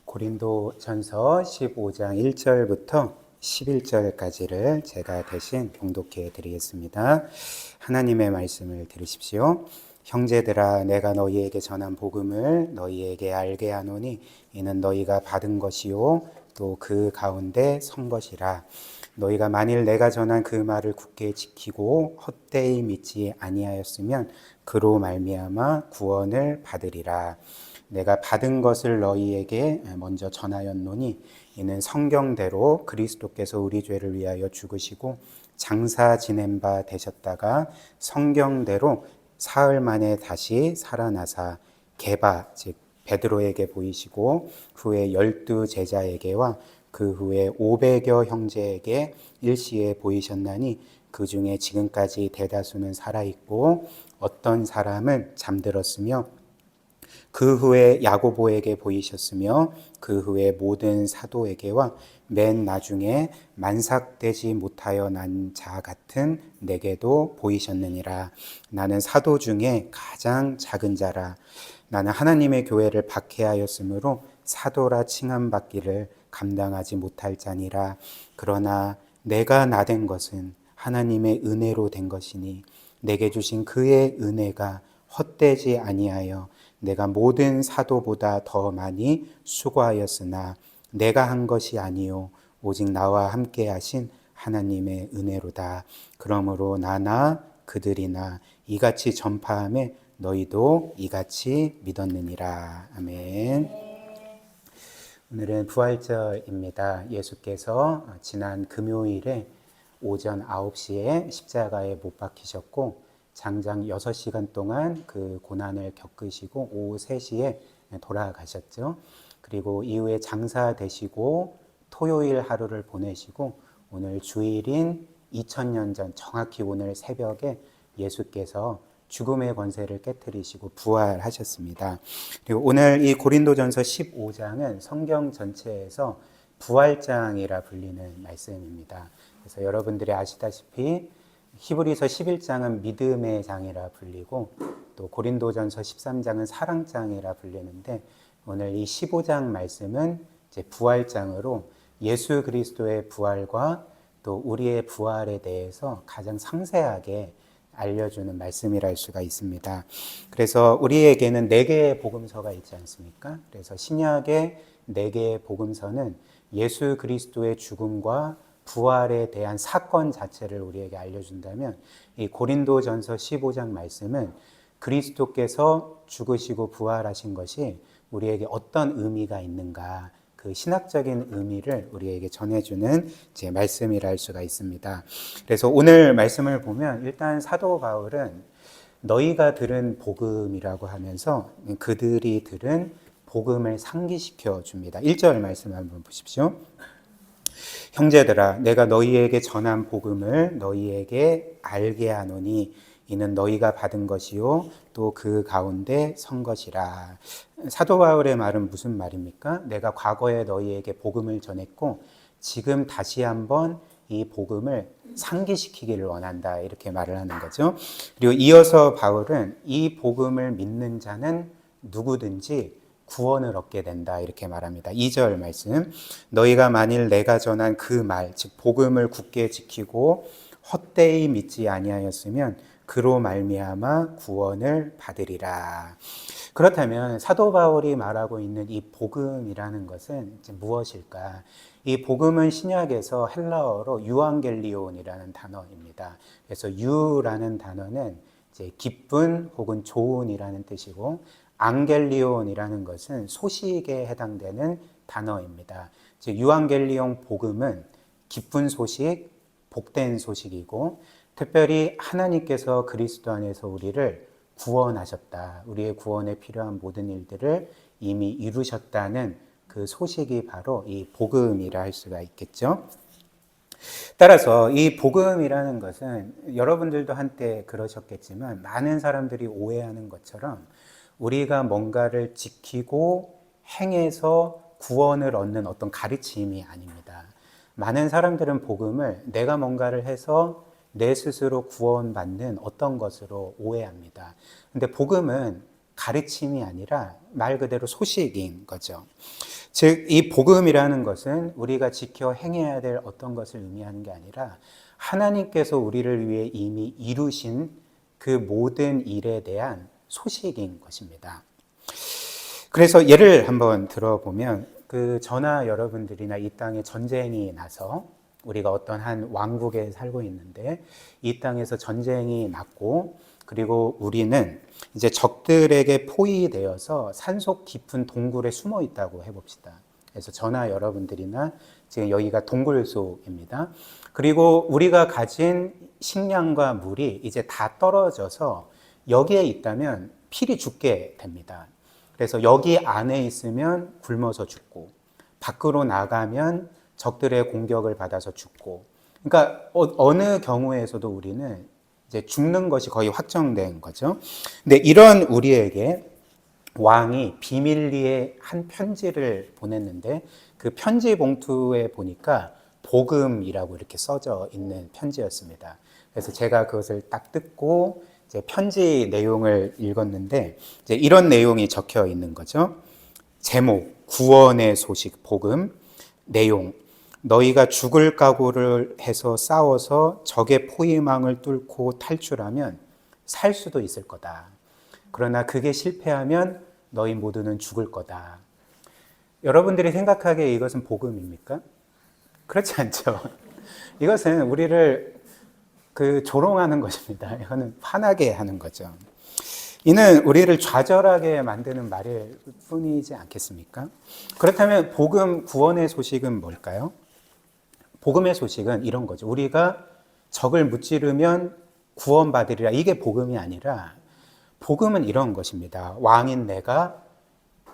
고린도전서 15장 1절부터 11절까지를 제가 대신 봉독해 드리겠습니다. 하나님의 말씀을 들으십시오. 형제들아, 내가 너희에게 전한 복음을 너희에게 알게 하노니 이는 너희가 받은 것이요 또 그 가운데 선 것이라. 너희가 만일 내가 전한 그 말을 굳게 지키고 헛되이 믿지 아니하였으면 그로 말미암아 구원을 받으리라. 내가 받은 것을 너희에게 먼저 전하였노니 이는 성경대로 그리스도께서 우리 죄를 위하여 죽으시고 장사 지낸 바 되셨다가 성경대로 사흘 만에 다시 살아나사 게바 즉 베드로에게 보이시고 후에 12 제자에게와 그 후에 500여 형제에게 일시에 보이셨나니 그 중에 지금까지 대다수는 살아있고 어떤 사람은 잠들었으며 그 후에 야고보에게 보이셨으며 그 후에 모든 사도에게와 맨 나중에 만삭되지 못하여 난 자 같은 내게도 보이셨느니라. 나는 사도 중에 가장 작은 자라. 나는 하나님의 교회를 박해하였으므로 사도라 칭함받기를 감당하지 못할 자니라. 그러나 내가 나된 것은 하나님의 은혜로 된 것이니 내게 주신 그의 은혜가 헛되지 아니하여 내가 모든 사도보다 더 많이 수고하였으나 내가 한 것이 아니요 오직 나와 함께 하신 하나님의 은혜로다. 그러므로 나나 그들이나 이같이 전파함에 너희도 이같이 믿었느니라. 아멘. 오늘은 부활절입니다. 예수께서 지난 금요일에 오전 9시에 십자가에 못 박히셨고 장장 6시간 동안 그 고난을 겪으시고 오후 3시에 돌아가셨죠. 그리고 이후에 장사 되시고 토요일 하루를 보내시고 오늘 주일인 2000년 전 정확히 오늘 새벽에 예수께서 죽음의 권세를 깨뜨리시고 부활하셨습니다. 그리고 오늘 이 고린도전서 15장은 성경 전체에서 부활장이라 불리는 말씀입니다. 그래서 여러분들이 아시다시피 히브리서 11장은 믿음의 장이라 불리고 또 고린도전서 13장은 사랑장이라 불리는데 오늘 이 15장 말씀은 이제 부활장으로 예수 그리스도의 부활과 또 우리의 부활에 대해서 가장 상세하게 알려주는 말씀이라 할 수가 있습니다. 그래서 우리에게는 4개의 복음서가 있지 않습니까? 그래서 신약의 4개의 복음서는 예수 그리스도의 죽음과 부활에 대한 사건 자체를 우리에게 알려준다면 이 고린도전서 15장 말씀은 그리스도께서 죽으시고 부활하신 것이 우리에게 어떤 의미가 있는가 그 신학적인 의미를 우리에게 전해주는 제 말씀이라 할 수가 있습니다. 그래서 오늘 말씀을 보면 일단 사도 바울은 너희가 들은 복음이라고 하면서 그들이 들은 복음을 상기시켜 줍니다. 1절 말씀 한번 보십시오. 형제들아, 내가 너희에게 전한 복음을 너희에게 알게 하노니 이는 너희가 받은 것이요 또 그 가운데 선 것이라. 사도 바울의 말은 무슨 말입니까? 내가 과거에 너희에게 복음을 전했고 지금 다시 한번 이 복음을 상기시키기를 원한다 이렇게 말을 하는 거죠. 그리고 이어서 바울은 이 복음을 믿는 자는 누구든지 구원을 얻게 된다 이렇게 말합니다. 2절 말씀, 너희가 만일 내가 전한 그 말, 즉 복음을 굳게 지키고 헛되이 믿지 아니하였으면 그로 말미암아 구원을 받으리라. 그렇다면 사도 바울이 말하고 있는 이 복음이라는 것은 이제 무엇일까? 이 복음은 신약에서 헬라어로 유앙겔리온이라는 단어입니다. 그래서 유라는 단어는 이제 기쁜 혹은 좋은이라는 뜻이고 앙겔리온이라는 것은 소식에 해당되는 단어입니다. 즉 유앙겔리온 복음은 기쁜 소식, 복된 소식이고 특별히 하나님께서 그리스도 안에서 우리를 구원하셨다. 우리의 구원에 필요한 모든 일들을 이미 이루셨다는 그 소식이 바로 이 복음이라 할 수가 있겠죠. 따라서 이 복음이라는 것은 여러분들도 한때 그러셨겠지만 많은 사람들이 오해하는 것처럼 우리가 뭔가를 지키고 행해서 구원을 얻는 어떤 가르침이 아닙니다. 많은 사람들은 복음을 내가 뭔가를 해서 내 스스로 구원받는 어떤 것으로 오해합니다. 근데 복음은 가르침이 아니라 말 그대로 소식인 거죠. 즉, 이 복음이라는 것은 우리가 지켜 행해야 될 어떤 것을 의미하는 게 아니라 하나님께서 우리를 위해 이미 이루신 그 모든 일에 대한 소식인 것입니다. 그래서 예를 한번 들어보면 저나 여러분들이나 이 땅에 전쟁이 나서 우리가 어떤 한 왕국에 살고 있는데 이 땅에서 전쟁이 났고 그리고 우리는 이제 적들에게 포위되어서 산속 깊은 동굴에 숨어 있다고 해봅시다. 그래서 저나 여러분들이나 지금 여기가 동굴 속입니다. 그리고 우리가 가진 식량과 물이 이제 다 떨어져서 여기에 있다면 필히 죽게 됩니다. 그래서 여기 안에 있으면 굶어서 죽고 밖으로 나가면 적들의 공격을 받아서 죽고, 그러니까 어느 경우에서도 우리는 이제 죽는 것이 거의 확정된 거죠. 근데 이런 우리에게 왕이 비밀리에 한 편지를 보냈는데 그 편지 봉투에 보니까 복음이라고 이렇게 써져 있는 편지였습니다. 그래서 제가 그것을 딱 뜯고 이제 편지 내용을 읽었는데 이제 이런 내용이 적혀 있는 거죠. 제목, 구원의 소식, 복음. 내용, 너희가 죽을 각오를 해서 싸워서 적의 포위망을 뚫고 탈출하면 살 수도 있을 거다. 그러나 그게 실패하면 너희 모두는 죽을 거다. 여러분들이 생각하기에 이것은 복음입니까? 그렇지 않죠. 이것은 우리를 조롱하는 것입니다. 이거는 화나게 하는 거죠. 이는 우리를 좌절하게 만드는 말일 뿐이지 않겠습니까? 그렇다면 복음, 구원의 소식은 뭘까요? 복음의 소식은 이런 거죠. 우리가 적을 무찌르면 구원받으리라. 이게 복음이 아니라 복음은 이런 것입니다. 왕인 내가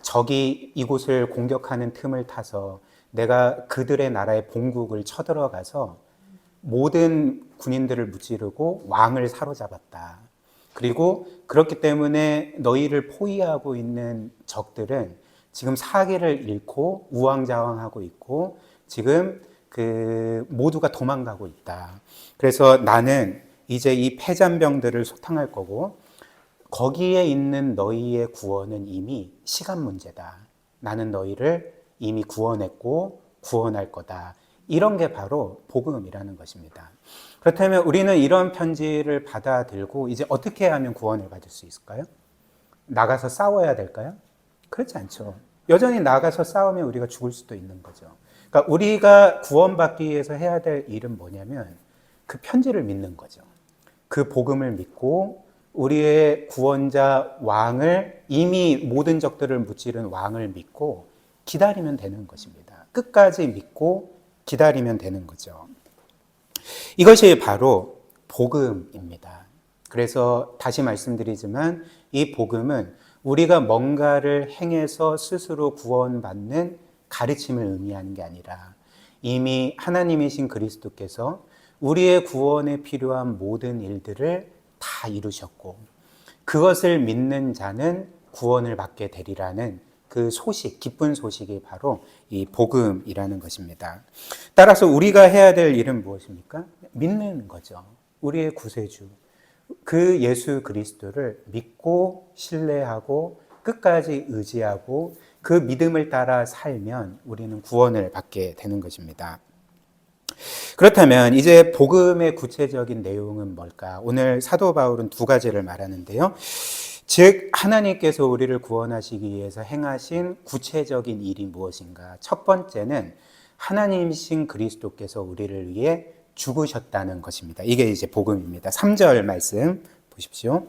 적이 이곳을 공격하는 틈을 타서 내가 그들의 나라의 본국을 쳐들어가서 모든 군인들을 무찌르고 왕을 사로잡았다. 그리고 그렇기 때문에 너희를 포위하고 있는 적들은 지금 사기를 잃고 우왕좌왕하고 있고 지금 모두가 도망가고 있다. 그래서 나는 이제 이 패잔병들을 소탕할 거고 거기에 있는 너희의 구원은 이미 시간 문제다. 나는 너희를 이미 구원했고 구원할 거다. 이런 게 바로 복음이라는 것입니다. 그렇다면 우리는 이런 편지를 받아들고 이제 어떻게 하면 구원을 받을 수 있을까요? 나가서 싸워야 될까요? 그렇지 않죠. 여전히 나가서 싸우면 우리가 죽을 수도 있는 거죠. 그러니까 우리가 구원받기 위해서 해야 될 일은 뭐냐면 그 편지를 믿는 거죠. 그 복음을 믿고 우리의 구원자 왕을, 이미 모든 적들을 무찌른 왕을 믿고 기다리면 되는 것입니다. 끝까지 믿고 기다리면 되는 거죠. 이것이 바로 복음입니다. 그래서 다시 말씀드리지만 이 복음은 우리가 뭔가를 행해서 스스로 구원받는 가르침을 의미하는 게 아니라 이미 하나님이신 그리스도께서 우리의 구원에 필요한 모든 일들을 다 이루셨고 그것을 믿는 자는 구원을 받게 되리라는 그 소식, 기쁜 소식이 바로 이 복음이라는 것입니다. 따라서 우리가 해야 될 일은 무엇입니까? 믿는 거죠. 우리의 구세주, 그 예수 그리스도를 믿고 신뢰하고 끝까지 의지하고 그 믿음을 따라 살면 우리는 구원을 받게 되는 것입니다. 그렇다면 이제 복음의 구체적인 내용은 뭘까? 오늘 사도 바울은 두 가지를 말하는데요. 즉 하나님께서 우리를 구원하시기 위해서 행하신 구체적인 일이 무엇인가? 첫 번째는 하나님이신 그리스도께서 우리를 위해 죽으셨다는 것입니다. 이게 이제 복음입니다. 3절 말씀 보십시오.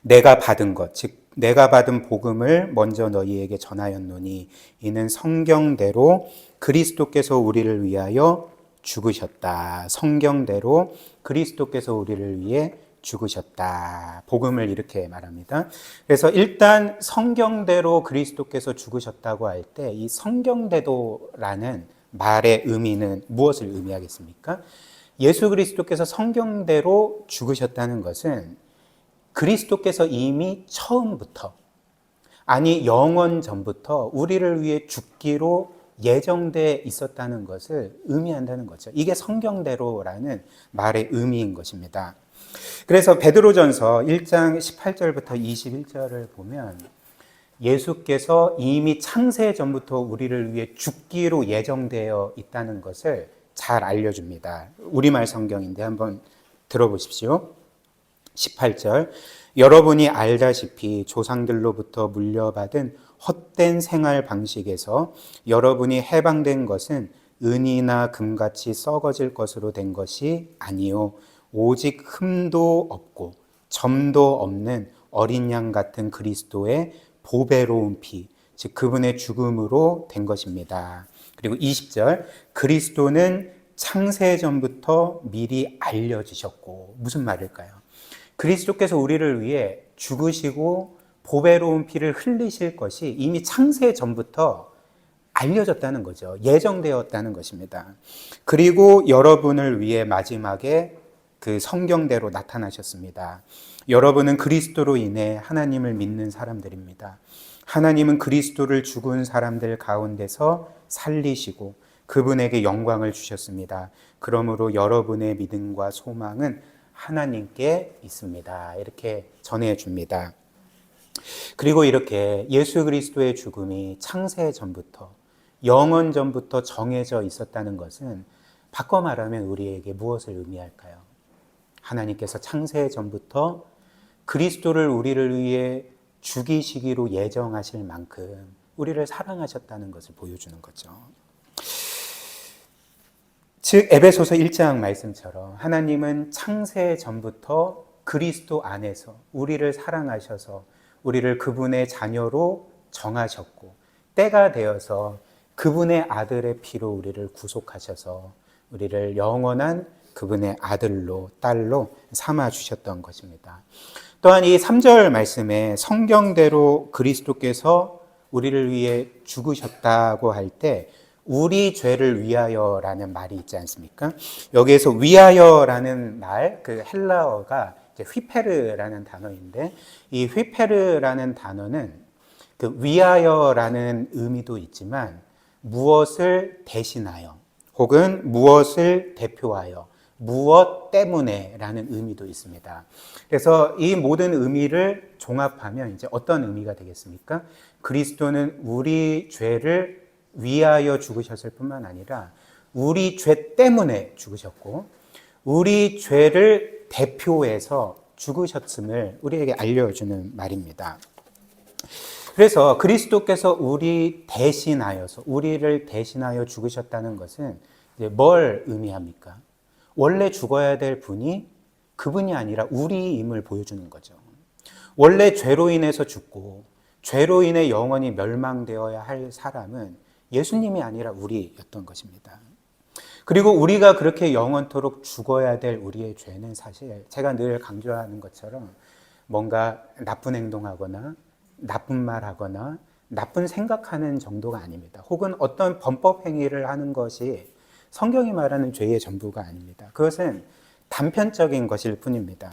내가 받은 것, 즉 내가 받은 복음을 먼저 너희에게 전하였노니 이는 성경대로 그리스도께서 우리를 위하여 죽으셨다. 성경대로 그리스도께서 우리를 위해 죽으셨다. 복음을 이렇게 말합니다. 그래서 일단 성경대로 그리스도께서 죽으셨다고 할 때 이 성경대로라는 말의 의미는 무엇을 의미하겠습니까? 예수 그리스도께서 성경대로 죽으셨다는 것은 그리스도께서 이미 처음부터, 아니 영원 전부터 우리를 위해 죽기로 예정돼 있었다는 것을 의미한다는 거죠. 이게 성경대로라는 말의 의미인 것입니다. 그래서 베드로전서 1장 18절부터 21절을 보면 예수께서 이미 창세 전부터 우리를 위해 죽기로 예정되어 있다는 것을 잘 알려줍니다. 우리말 성경인데 한번 들어보십시오. 18절, 여러분이 알다시피 조상들로부터 물려받은 헛된 생활 방식에서 여러분이 해방된 것은 은이나 금같이 썩어질 것으로 된 것이 아니요 오직 흠도 없고 점도 없는 어린 양 같은 그리스도의 보배로운 피, 즉 그분의 죽음으로 된 것입니다. 그리고 20절, 그리스도는 창세 전부터 미리 알려지셨고, 무슨 말일까요? 그리스도께서 우리를 위해 죽으시고 보배로운 피를 흘리실 것이 이미 창세 전부터 알려졌다는 거죠. 예정되었다는 것입니다. 그리고 여러분을 위해 마지막에 그 성경대로 나타나셨습니다. 여러분은 그리스도로 인해 하나님을 믿는 사람들입니다. 하나님은 그리스도를 죽은 사람들 가운데서 살리시고 그분에게 영광을 주셨습니다. 그러므로 여러분의 믿음과 소망은 하나님께 있습니다. 이렇게 전해줍니다. 그리고 이렇게 예수 그리스도의 죽음이 창세 전부터, 영원 전부터 정해져 있었다는 것은 바꿔 말하면 우리에게 무엇을 의미할까요? 하나님께서 창세 전부터 그리스도를 우리를 위해 죽이시기로 예정하실 만큼 우리를 사랑하셨다는 것을 보여주는 거죠. 즉 에베소서 1장 말씀처럼 하나님은 창세 전부터 그리스도 안에서 우리를 사랑하셔서 우리를 그분의 자녀로 정하셨고 때가 되어서 그분의 아들의 피로 우리를 구속하셔서 우리를 영원한 그분의 아들로 딸로 삼아 주셨던 것입니다. 또한 이 3절 말씀에 성경대로 그리스도께서 우리를 위해 죽으셨다고 할 때 우리 죄를 위하여라는 말이 있지 않습니까? 여기에서 위하여라는 말, 그 헬라어가 휘페르라는 단어인데 이 휘페르라는 단어는 그 위하여라는 의미도 있지만 무엇을 대신하여 혹은 무엇을 대표하여 무엇 때문에 라는 의미도 있습니다. 그래서 이 모든 의미를 종합하면 이제 어떤 의미가 되겠습니까? 그리스도는 우리 죄를 위하여 죽으셨을 뿐만 아니라 우리 죄 때문에 죽으셨고 우리 죄를 대표해서 죽으셨음을 우리에게 알려주는 말입니다. 그래서 그리스도께서 우리를 대신하여 죽으셨다는 것은 뭘 의미합니까? 원래 죽어야 될 분이 그분이 아니라 우리임을 보여주는 거죠. 원래 죄로 인해서 죽고 죄로 인해 영원히 멸망되어야 할 사람은 예수님이 아니라 우리였던 것입니다. 그리고 우리가 그렇게 영원토록 죽어야 될 우리의 죄는 사실 제가 늘 강조하는 것처럼 뭔가 나쁜 행동하거나 나쁜 말하거나 나쁜 생각하는 정도가 아닙니다. 혹은 어떤 범법 행위를 하는 것이 성경이 말하는 죄의 전부가 아닙니다. 그것은 단편적인 것일 뿐입니다.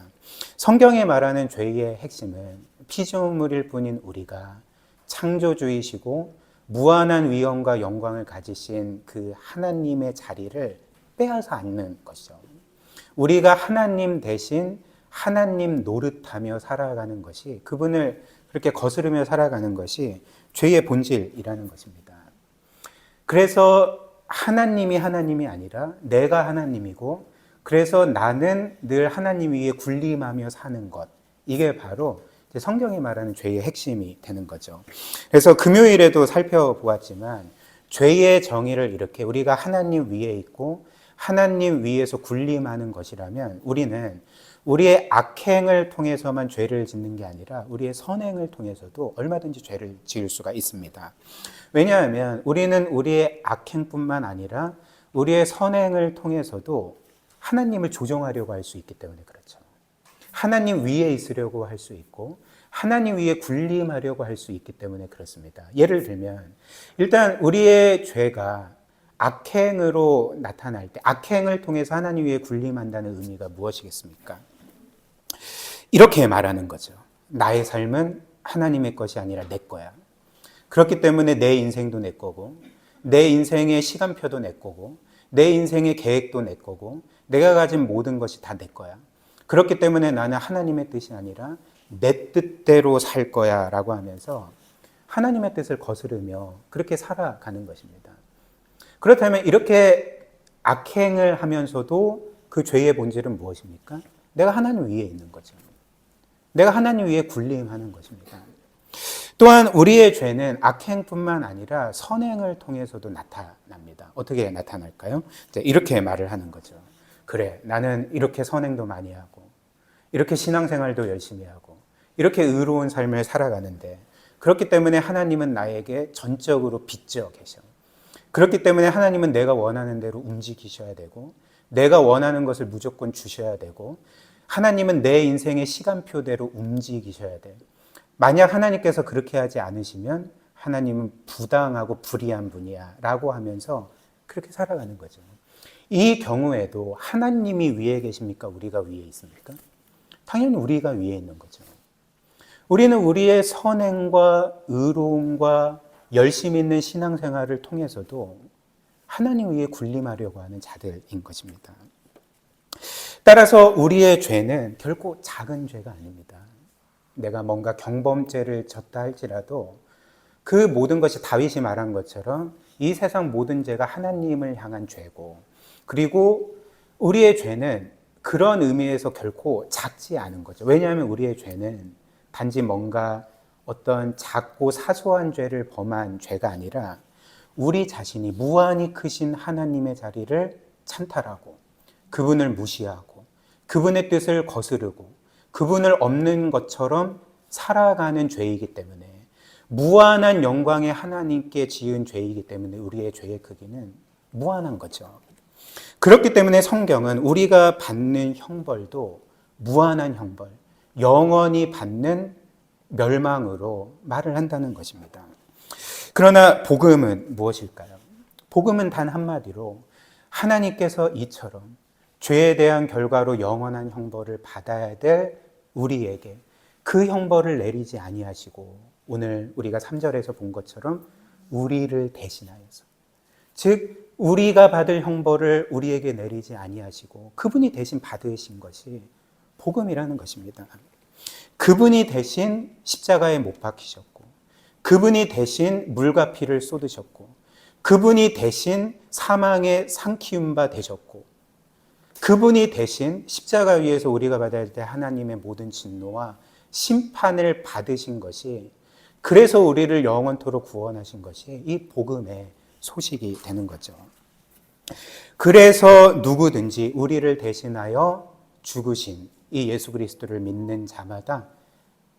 성경이 말하는 죄의 핵심은 피조물일 뿐인 우리가 창조주이시고 무한한 위엄과 영광을 가지신 그 하나님의 자리를 빼앗아 앉는 것이죠. 우리가 하나님 대신 하나님 노릇하며 살아가는 것이, 그분을 그렇게 거스르며 살아가는 것이 죄의 본질이라는 것입니다. 그래서 하나님이 하나님이 아니라 내가 하나님이고, 그래서 나는 늘 하나님 위에 군림하며 사는 것, 이게 바로 성경이 말하는 죄의 핵심이 되는 거죠. 그래서 금요일에도 살펴보았지만 죄의 정의를 이렇게 우리가 하나님 위에 있고 하나님 위에서 군림하는 것이라면 우리는 우리의 악행을 통해서만 죄를 짓는 게 아니라 우리의 선행을 통해서도 얼마든지 죄를 지을 수가 있습니다. 왜냐하면 우리는 우리의 악행뿐만 아니라 우리의 선행을 통해서도 하나님을 조정하려고 할 수 있기 때문에 그렇죠. 하나님 위에 있으려고 할 수 있고 하나님 위에 군림하려고 할 수 있기 때문에 그렇습니다. 예를 들면 일단 우리의 죄가 악행으로 나타날 때 악행을 통해서 하나님 위에 군림한다는 의미가 무엇이겠습니까? 이렇게 말하는 거죠. 나의 삶은 하나님의 것이 아니라 내 거야. 그렇기 때문에 내 인생도 내 거고 내 인생의 시간표도 내 거고 내 인생의 계획도 내 거고 내가 가진 모든 것이 다 내 거야. 그렇기 때문에 나는 하나님의 뜻이 아니라 내 뜻대로 살 거야 라고 하면서 하나님의 뜻을 거스르며 그렇게 살아가는 것입니다. 그렇다면 이렇게 악행을 하면서도 그 죄의 본질은 무엇입니까? 내가 하나님 위에 있는 거죠. 내가 하나님 위에 군림하는 것입니다. 또한 우리의 죄는 악행뿐만 아니라 선행을 통해서도 나타납니다. 어떻게 나타날까요? 이렇게 말을 하는 거죠. 그래, 나는 이렇게 선행도 많이 하고 이렇게 신앙생활도 열심히 하고 이렇게 의로운 삶을 살아가는데 그렇기 때문에 하나님은 나에게 전적으로 빚져 계셔. 그렇기 때문에 하나님은 내가 원하는 대로 움직이셔야 되고 내가 원하는 것을 무조건 주셔야 되고 하나님은 내 인생의 시간표대로 움직이셔야 돼요. 만약 하나님께서 그렇게 하지 않으시면 하나님은 부당하고 불의한 분이야 라고 하면서 그렇게 살아가는 거죠. 이 경우에도 하나님이 위에 계십니까? 우리가 위에 있습니까? 당연히 우리가 위에 있는 거죠. 우리는 우리의 선행과 의로움과 열심 있는 신앙생활을 통해서도 하나님 위에 군림하려고 하는 자들인 것입니다. 따라서 우리의 죄는 결코 작은 죄가 아닙니다. 내가 뭔가 경범죄를 졌다 할지라도 그 모든 것이 다윗이 말한 것처럼 이 세상 모든 죄가 하나님을 향한 죄고 그리고 우리의 죄는 그런 의미에서 결코 작지 않은 거죠. 왜냐하면 우리의 죄는 단지 뭔가 어떤 작고 사소한 죄를 범한 죄가 아니라 우리 자신이 무한히 크신 하나님의 자리를 찬탈하고 그분을 무시하고 그분의 뜻을 거스르고 그분을 없는 것처럼 살아가는 죄이기 때문에 무한한 영광의 하나님께 지은 죄이기 때문에 우리의 죄의 크기는 무한한 거죠. 그렇기 때문에 성경은 우리가 받는 형벌도 무한한 형벌, 영원히 받는 멸망으로 말을 한다는 것입니다. 그러나 복음은 무엇일까요? 복음은 단 한마디로 하나님께서 이처럼 죄에 대한 결과로 영원한 형벌을 받아야 될 우리에게 그 형벌을 내리지 아니하시고 오늘 우리가 3절에서 본 것처럼 우리를 대신하여서 즉 우리가 받을 형벌을 우리에게 내리지 아니하시고 그분이 대신 받으신 것이 복음이라는 것입니다. 그분이 대신 십자가에 못 박히셨고 그분이 대신 물과 피를 쏟으셨고 그분이 대신 사망의 상키운 바 되셨고 그분이 대신 십자가 위에서 우리가 받아야 될 하나님의 모든 진노와 심판을 받으신 것이 그래서 우리를 영원토록 구원하신 것이 이 복음의 소식이 되는 거죠. 그래서 누구든지 우리를 대신하여 죽으신 이 예수 그리스도를 믿는 자마다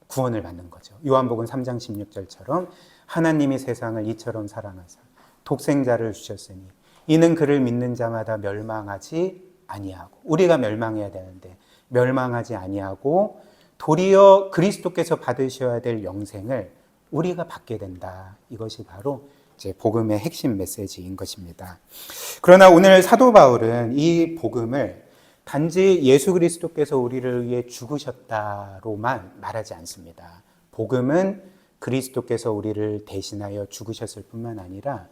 구원을 받는 거죠. 요한복음 3장 16절처럼 하나님이 세상을 이처럼 사랑하사 독생자를 주셨으니 이는 그를 믿는 자마다 멸망하지 아니하고 우리가 멸망해야 되는데 멸망하지 아니하고 도리어 그리스도께서 받으셔야 될 영생을 우리가 받게 된다. 이것이 바로 이제 복음의 핵심 메시지인 것입니다. 그러나 오늘 사도 바울은 이 복음을 단지 예수 그리스도께서 우리를 위해 죽으셨다로만 말하지 않습니다. 복음은 그리스도께서 우리를 대신하여 죽으셨을 뿐만 아니라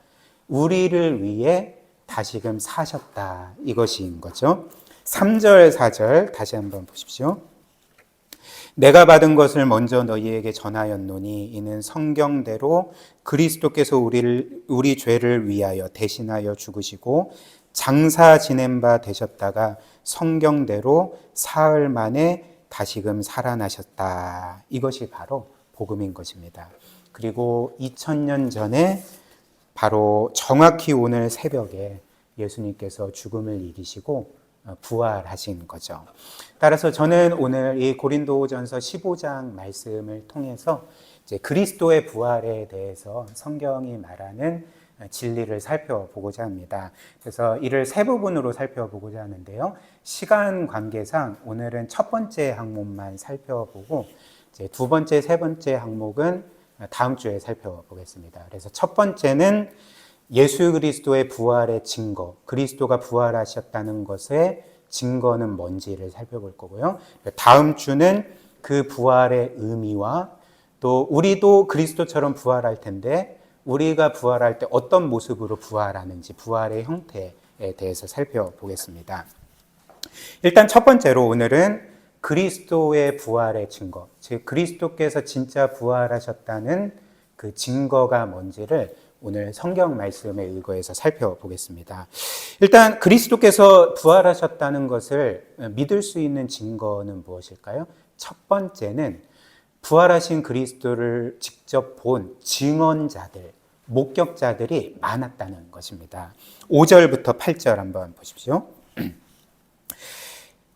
우리를 위해 다시금 사셨다. 이것인 거죠. 3절, 4절 다시 한번 보십시오. 내가 받은 것을 먼저 너희에게 전하였노니 이는 성경대로 그리스도께서 우리 죄를 위하여 대신하여 죽으시고 장사 지낸 바 되셨다가 성경대로 사흘 만에 다시금 살아나셨다. 이것이 바로 복음인 것입니다. 그리고 2000년 전에 바로 정확히 오늘 새벽에 예수님께서 죽음을 이기시고 부활하신 거죠. 따라서 저는 오늘 이 고린도전서 15장 말씀을 통해서 이제 그리스도의 부활에 대해서 성경이 말하는 진리를 살펴보고자 합니다. 그래서 이를 세 부분으로 살펴보고자 하는데요. 시간 관계상 오늘은 첫 번째 항목만 살펴보고 이제 두 번째, 세 번째 항목은 다음 주에 살펴보겠습니다. 그래서 첫 번째는 예수 그리스도의 부활의 증거, 그리스도가 부활하셨다는 것의 증거는 뭔지를 살펴볼 거고요. 다음 주는 그 부활의 의미와 또 우리도 그리스도처럼 부활할 텐데 우리가 부활할 때 어떤 모습으로 부활하는지 부활의 형태에 대해서 살펴보겠습니다. 일단 첫 번째로 오늘은 그리스도의 부활의 증거, 즉 그리스도께서 진짜 부활하셨다는 그 증거가 뭔지를 오늘 성경 말씀에 의거해서 살펴보겠습니다. 일단 그리스도께서 부활하셨다는 것을 믿을 수 있는 증거는 무엇일까요? 첫 번째는 부활하신 그리스도를 직접 본 증언자들, 목격자들이 많았다는 것입니다. 5절부터 8절 한번 보십시오.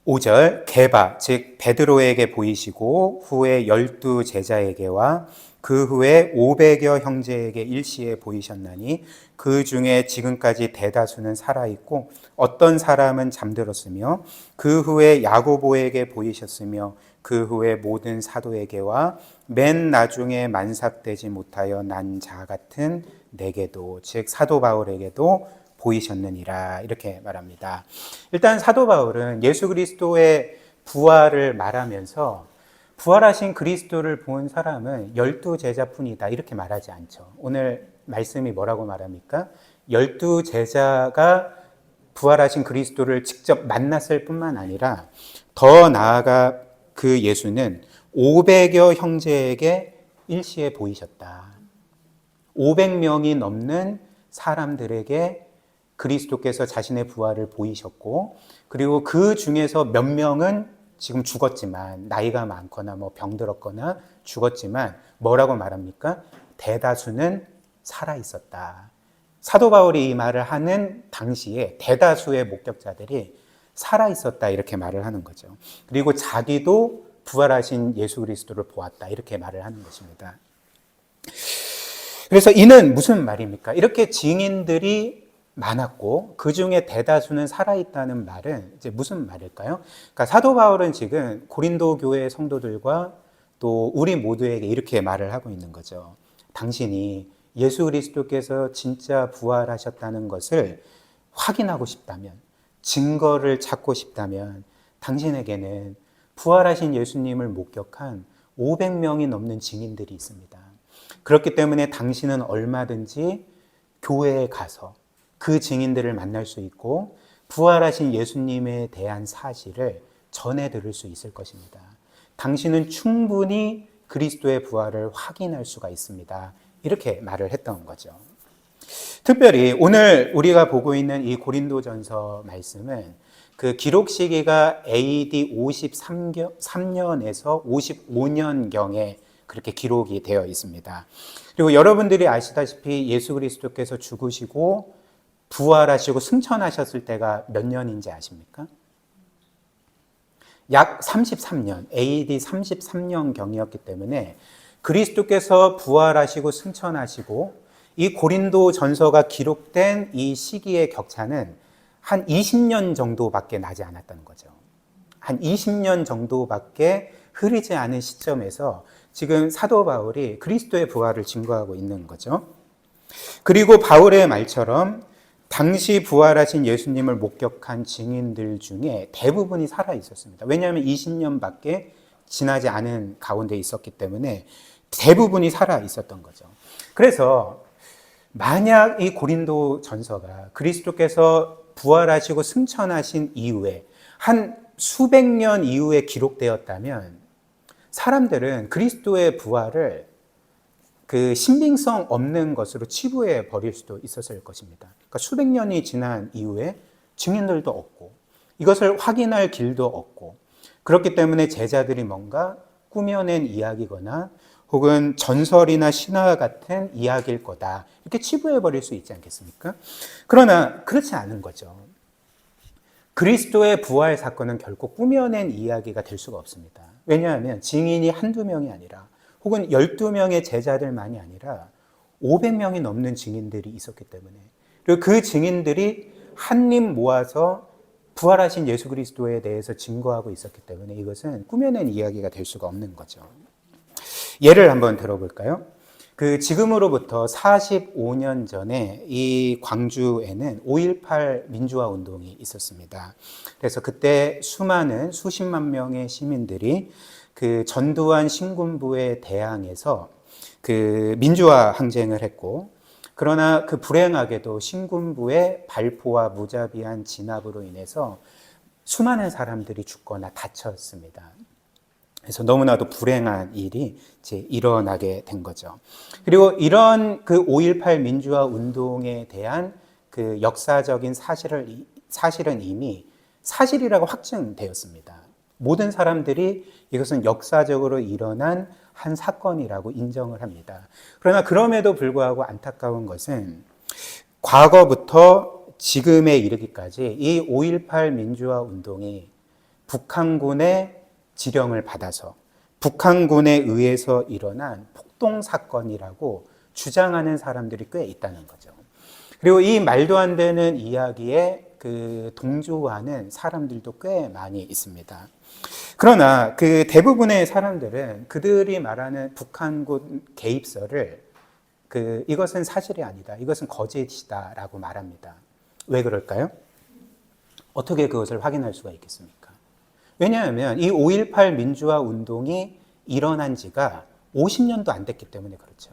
5절, 게바, 즉 베드로에게 보이시고 후에 12 제자에게와 그 후에 500여 형제에게 일시에 보이셨나니 그 중에 지금까지 대다수는 살아있고 어떤 사람은 잠들었으며 그 후에 야고보에게 보이셨으며 그 후에 모든 사도에게와 맨 나중에 만삭되지 못하여 난 자 같은 내게도, 즉 사도 바울에게도 보이셨느니라, 이렇게 말합니다. 일단 사도 바울은 예수 그리스도의 부활을 말하면서 부활하신 그리스도를 본 사람은 12 제자뿐이다, 이렇게 말하지 않죠. 오늘 말씀이 뭐라고 말합니까? 12 제자가 부활하신 그리스도를 직접 만났을 뿐만 아니라 더 나아가 그 예수는 500여 형제에게 일시에 보이셨다. 500명이 넘는 사람들에게 그리스도께서 자신의 부활을 보이셨고, 그리고 그 중에서 몇 명은 지금 죽었지만, 나이가 많거나 뭐 병들었거나 죽었지만 뭐라고 말합니까? 대다수는 살아 있었다. 사도 바울이 이 말을 하는 당시에 대다수의 목격자들이 살아 있었다, 이렇게 말을 하는 거죠. 그리고 자기도 부활하신 예수 그리스도를 보았다, 이렇게 말을 하는 것입니다. 그래서 이는 무슨 말입니까? 이렇게 증인들이 많았고 그 중에 대다수는 살아있다는 말은 이제 무슨 말일까요? 그러니까 사도 바울은 지금 고린도 교회 성도들과 또 우리 모두에게 이렇게 말을 하고 있는 거죠. 당신이 예수 그리스도께서 진짜 부활하셨다는 것을 확인하고 싶다면, 증거를 찾고 싶다면 당신에게는 부활하신 예수님을 목격한 500명이 넘는 증인들이 있습니다. 그렇기 때문에 당신은 얼마든지 교회에 가서 그 증인들을 만날 수 있고 부활하신 예수님에 대한 사실을 전해 들을 수 있을 것입니다. 당신은 충분히 그리스도의 부활을 확인할 수가 있습니다. 이렇게 말을 했던 거죠. 특별히 오늘 우리가 보고 있는 이 고린도전서 말씀은 그 기록 시기가 AD 53년에서 55년경에 그렇게 기록이 되어 있습니다. 그리고 여러분들이 아시다시피 예수 그리스도께서 죽으시고 부활하시고 승천하셨을 때가 몇 년인지 아십니까? 약 33년, AD 33년경이었기 때문에 그리스도께서 부활하시고 승천하시고 이 고린도 전서가 기록된 이 시기의 격차는 한 20년 정도밖에 나지 않았다는 거죠. 한 20년 정도밖에 흐르지 않은 시점에서 지금 사도 바울이 그리스도의 부활을 증거하고 있는 거죠. 그리고 바울의 말처럼 당시 부활하신 예수님을 목격한 증인들 중에 대부분이 살아 있었습니다. 왜냐하면 20년밖에 지나지 않은 가운데 있었기 때문에 대부분이 살아 있었던 거죠. 그래서 만약 이 고린도 전서가 그리스도께서 부활하시고 승천하신 이후에 한 수백 년 이후에 기록되었다면 사람들은 그리스도의 부활을 그 신빙성 없는 것으로 치부해 버릴 수도 있었을 것입니다. 그러니까 수백 년이 지난 이후에 증인들도 없고 이것을 확인할 길도 없고, 그렇기 때문에 제자들이 뭔가 꾸며낸 이야기거나 혹은 전설이나 신화 같은 이야기일 거다, 이렇게 치부해 버릴 수 있지 않겠습니까? 그러나 그렇지 않은 거죠. 그리스도의 부활 사건은 결코 꾸며낸 이야기가 될 수가 없습니다. 왜냐하면 증인이 한두 명이 아니라 혹은 12명의 제자들만이 아니라 500명이 넘는 증인들이 있었기 때문에, 그리고 그 증인들이 한입 모아서 부활하신 예수 그리스도에 대해서 증거하고 있었기 때문에 이것은 꾸며낸 이야기가 될 수가 없는 거죠. 예를 한번 들어볼까요? 그 지금으로부터 45년 전에 이 광주에는 5.18 민주화 운동이 있었습니다. 그래서 그때 수십만 명의 시민들이 그 전두환 신군부에 대항해서 그 민주화 항쟁을 했고, 그러나 그 불행하게도 신군부의 발포와 무자비한 진압으로 인해서 수많은 사람들이 죽거나 다쳤습니다. 그래서 너무나도 불행한 일이 이제 일어나게 된 거죠. 그리고 이런 그 5.18 민주화 운동에 대한 그 역사적인 사실은 이미 사실이라고 확증되었습니다. 모든 사람들이 이것은 역사적으로 일어난 한 사건이라고 인정을 합니다. 그러나 그럼에도 불구하고 안타까운 것은 과거부터 지금에 이르기까지 이 5.18 민주화 운동이 북한군의 지령을 받아서 북한군에 의해서 일어난 폭동 사건이라고 주장하는 사람들이 꽤 있다는 거죠. 그리고 이 말도 안 되는 이야기에 그 동조하는 사람들도 꽤 많이 있습니다. 그러나 그 대부분의 사람들은 그들이 말하는 북한군 개입설을 이것은 사실이 아니다, 이것은 거짓이다라고 말합니다. 왜 그럴까요? 어떻게 그것을 확인할 수가 있겠습니까? 왜냐하면 이 5.18 민주화 운동이 일어난 지가 50년도 안 됐기 때문에 그렇죠.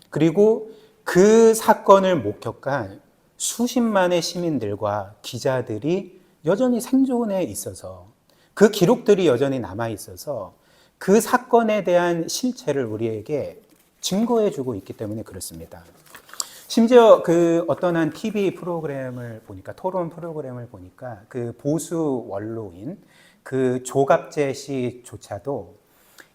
그리고 그 사건을 목격한 수십만의 시민들과 기자들이 여전히 생존해 있어서, 그 기록들이 여전히 남아 있어서 그 사건에 대한 실체를 우리에게 증거해 주고 있기 때문에 그렇습니다. 심지어 그 어떤 한 TV 프로그램을 보니까, 토론 프로그램을 보니까 그 보수 원로인 그 조갑재 씨조차도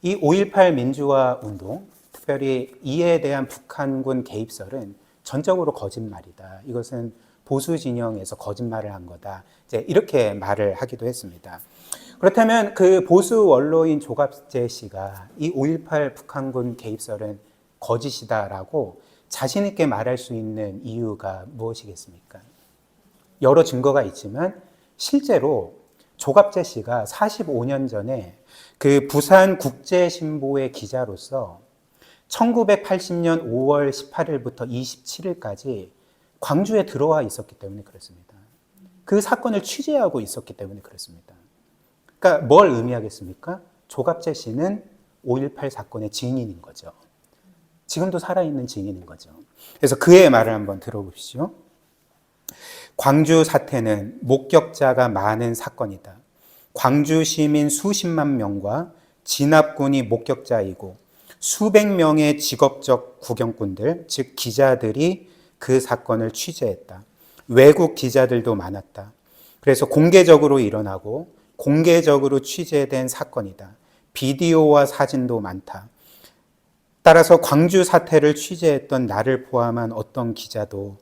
이 5.18 민주화 운동, 특별히 이에 대한 북한군 개입설은 전적으로 거짓말이다, 이것은 보수 진영에서 거짓말을 한 거다, 이제 이렇게 말을 하기도 했습니다. 그렇다면 그 보수 원로인 조갑재 씨가 이 5.18 북한군 개입설은 거짓이다라고 자신 있게 말할 수 있는 이유가 무엇이겠습니까? 여러 증거가 있지만 실제로 조갑재 씨가 45년 전에 그 부산국제신보의 기자로서 1980년 5월 18일부터 27일까지 광주에 들어와 있었기 때문에 그렇습니다. 그 사건을 취재하고 있었기 때문에 그렇습니다. 그러니까 뭘 의미하겠습니까? 조갑재 씨는 5.18 사건의 증인인 거죠. 지금도 살아있는 증인인 거죠. 그래서 그의 말을 한번 들어보시죠. 광주 사태는 목격자가 많은 사건이다. 광주 시민 수십만 명과 진압군이 목격자이고 수백 명의 직업적 구경꾼들, 즉 기자들이 그 사건을 취재했다. 외국 기자들도 많았다. 그래서 공개적으로 일어나고 공개적으로 취재된 사건이다. 비디오와 사진도 많다. 따라서 광주 사태를 취재했던 나를 포함한 어떤 기자도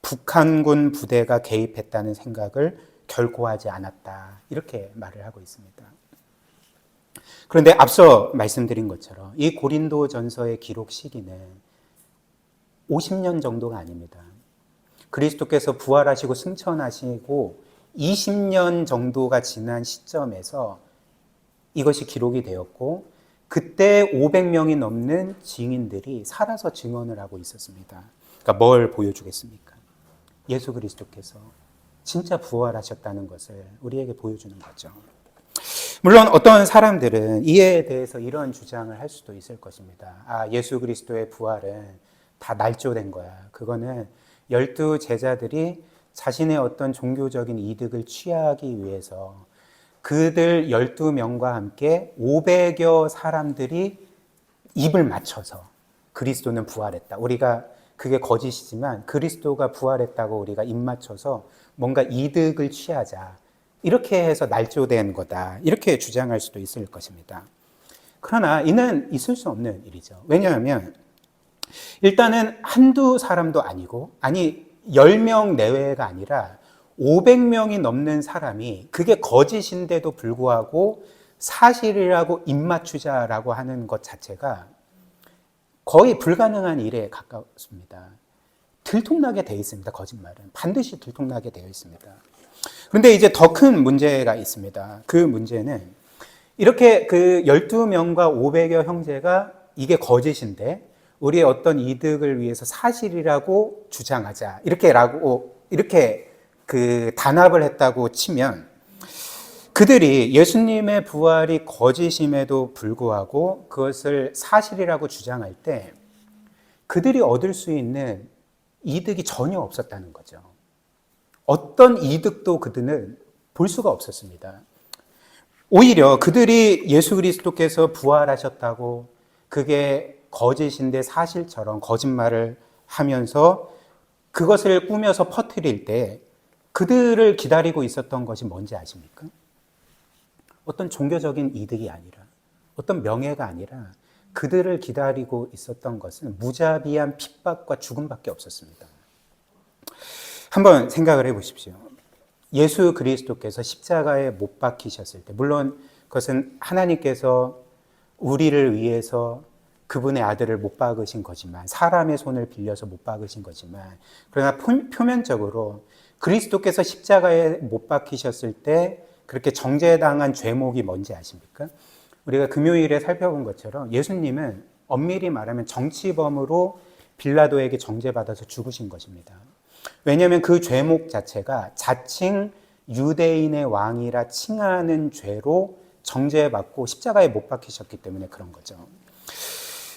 북한군 부대가 개입했다는 생각을 결코 하지 않았다, 이렇게 말을 하고 있습니다. 그런데 앞서 말씀드린 것처럼 이 고린도전서의 기록 시기는 50년 정도가 아닙니다. 그리스도께서 부활하시고 승천하시고 20년 정도가 지난 시점에서 이것이 기록이 되었고, 그때 500명이 넘는 증인들이 살아서 증언을 하고 있었습니다. 그러니까 뭘 보여주겠습니까? 예수 그리스도께서 진짜 부활하셨다는 것을 우리에게 보여주는 거죠. 물론 어떤 사람들은 이에 대해서 이런 주장을 할 수도 있을 것입니다. 아, 예수 그리스도의 부활은 다 날조된 거야. 그거는 12 제자들이 자신의 어떤 종교적인 이득을 취하기 위해서 그들 12명과 함께 500여 사람들이 입을 맞춰서 그리스도는 부활했다, 우리가 그게 거짓이지만 그리스도가 부활했다고 우리가 입 맞춰서 뭔가 이득을 취하자, 이렇게 해서 날조된 거다, 이렇게 주장할 수도 있을 것입니다. 그러나 이는 있을 수 없는 일이죠. 왜냐하면 일단은 한두 사람도 아니고, 아니 10명 내외가 아니라 500명이 넘는 사람이 그게 거짓인데도 불구하고 사실이라고 입맞추자라고 하는 것 자체가 거의 불가능한 일에 가깝습니다. 들통나게 되어 있습니다. 거짓말은 반드시 들통나게 되어 있습니다. 그런데 이제 더 큰 문제가 있습니다. 그 문제는 이렇게 그 12명과 500여 형제가 이게 거짓인데 우리의 어떤 이득을 위해서 사실이라고 주장하자, 이렇게 그 단합을 했다고 치면, 그들이 예수님의 부활이 거짓임에도 불구하고 그것을 사실이라고 주장할 때 그들이 얻을 수 있는 이득이 전혀 없었다는 거죠. 어떤 이득도 그들은 볼 수가 없었습니다. 오히려 그들이 예수 그리스도께서 부활하셨다고 그게 거짓인데 사실처럼 거짓말을 하면서 그것을 꾸며서 퍼뜨릴 때 그들을 기다리고 있었던 것이 뭔지 아십니까? 어떤 종교적인 이득이 아니라, 어떤 명예가 아니라 그들을 기다리고 있었던 것은 무자비한 핍박과 죽음밖에 없었습니다. 한번 생각을 해보십시오. 예수 그리스도께서 십자가에 못 박히셨을 때, 물론 그것은 하나님께서 우리를 위해서 그분의 아들을 못 박으신 거지만, 사람의 손을 빌려서 못 박으신 거지만, 그러나 표면적으로 그리스도께서 십자가에 못 박히셨을 때 그렇게 정죄당한 죄목이 뭔지 아십니까? 우리가 금요일에 살펴본 것처럼 예수님은 엄밀히 말하면 정치범으로 빌라도에게 정죄받아서 죽으신 것입니다. 왜냐하면 그 죄목 자체가 자칭 유대인의 왕이라 칭하는 죄로 정죄받고 십자가에 못 박히셨기 때문에 그런 거죠.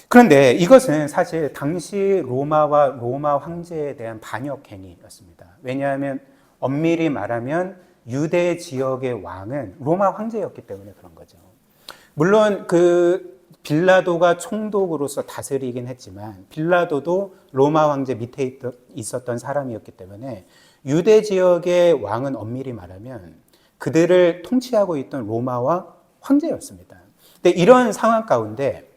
그런데 이것은 사실 당시 로마와 로마 황제에 대한 반역 행위였습니다. 왜냐하면 엄밀히 말하면 유대 지역의 왕은 로마 황제였기 때문에 그런 거죠. 물론 그 빌라도가 총독으로서 다스리긴 했지만 빌라도도 로마 황제 밑에 있었던 사람이었기 때문에 유대 지역의 왕은 엄밀히 말하면 그들을 통치하고 있던 로마와 황제였습니다. 근데 이런 상황 가운데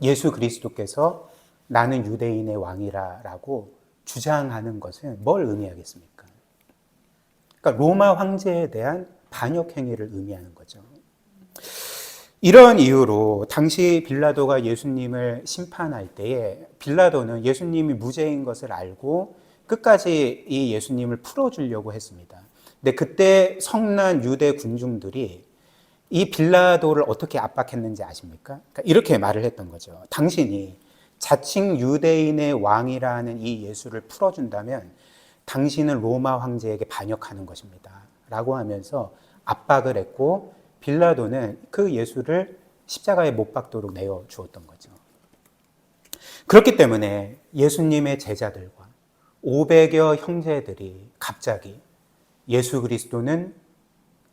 예수 그리스도께서 나는 유대인의 왕이라고 주장하는 것은 뭘 의미하겠습니까? 그러니까 로마 황제에 대한 반역 행위를 의미하는 거죠. 이런 이유로 당시 빌라도가 예수님을 심판할 때에 빌라도는 예수님이 무죄인 것을 알고 끝까지 이 예수님을 풀어주려고 했습니다. 근데 그때 성난 유대 군중들이 이 빌라도를 어떻게 압박했는지 아십니까? 그러니까 이렇게 말을 했던 거죠. 당신이 자칭 유대인의 왕이라는 이 예수를 풀어준다면 당신은 로마 황제에게 반역하는 것입니다. 라고 하면서 압박을 했고 빌라도는 그 예수를 십자가에 못 박도록 내어 주었던 거죠. 그렇기 때문에 예수님의 제자들과 500여 형제들이 갑자기 예수 그리스도는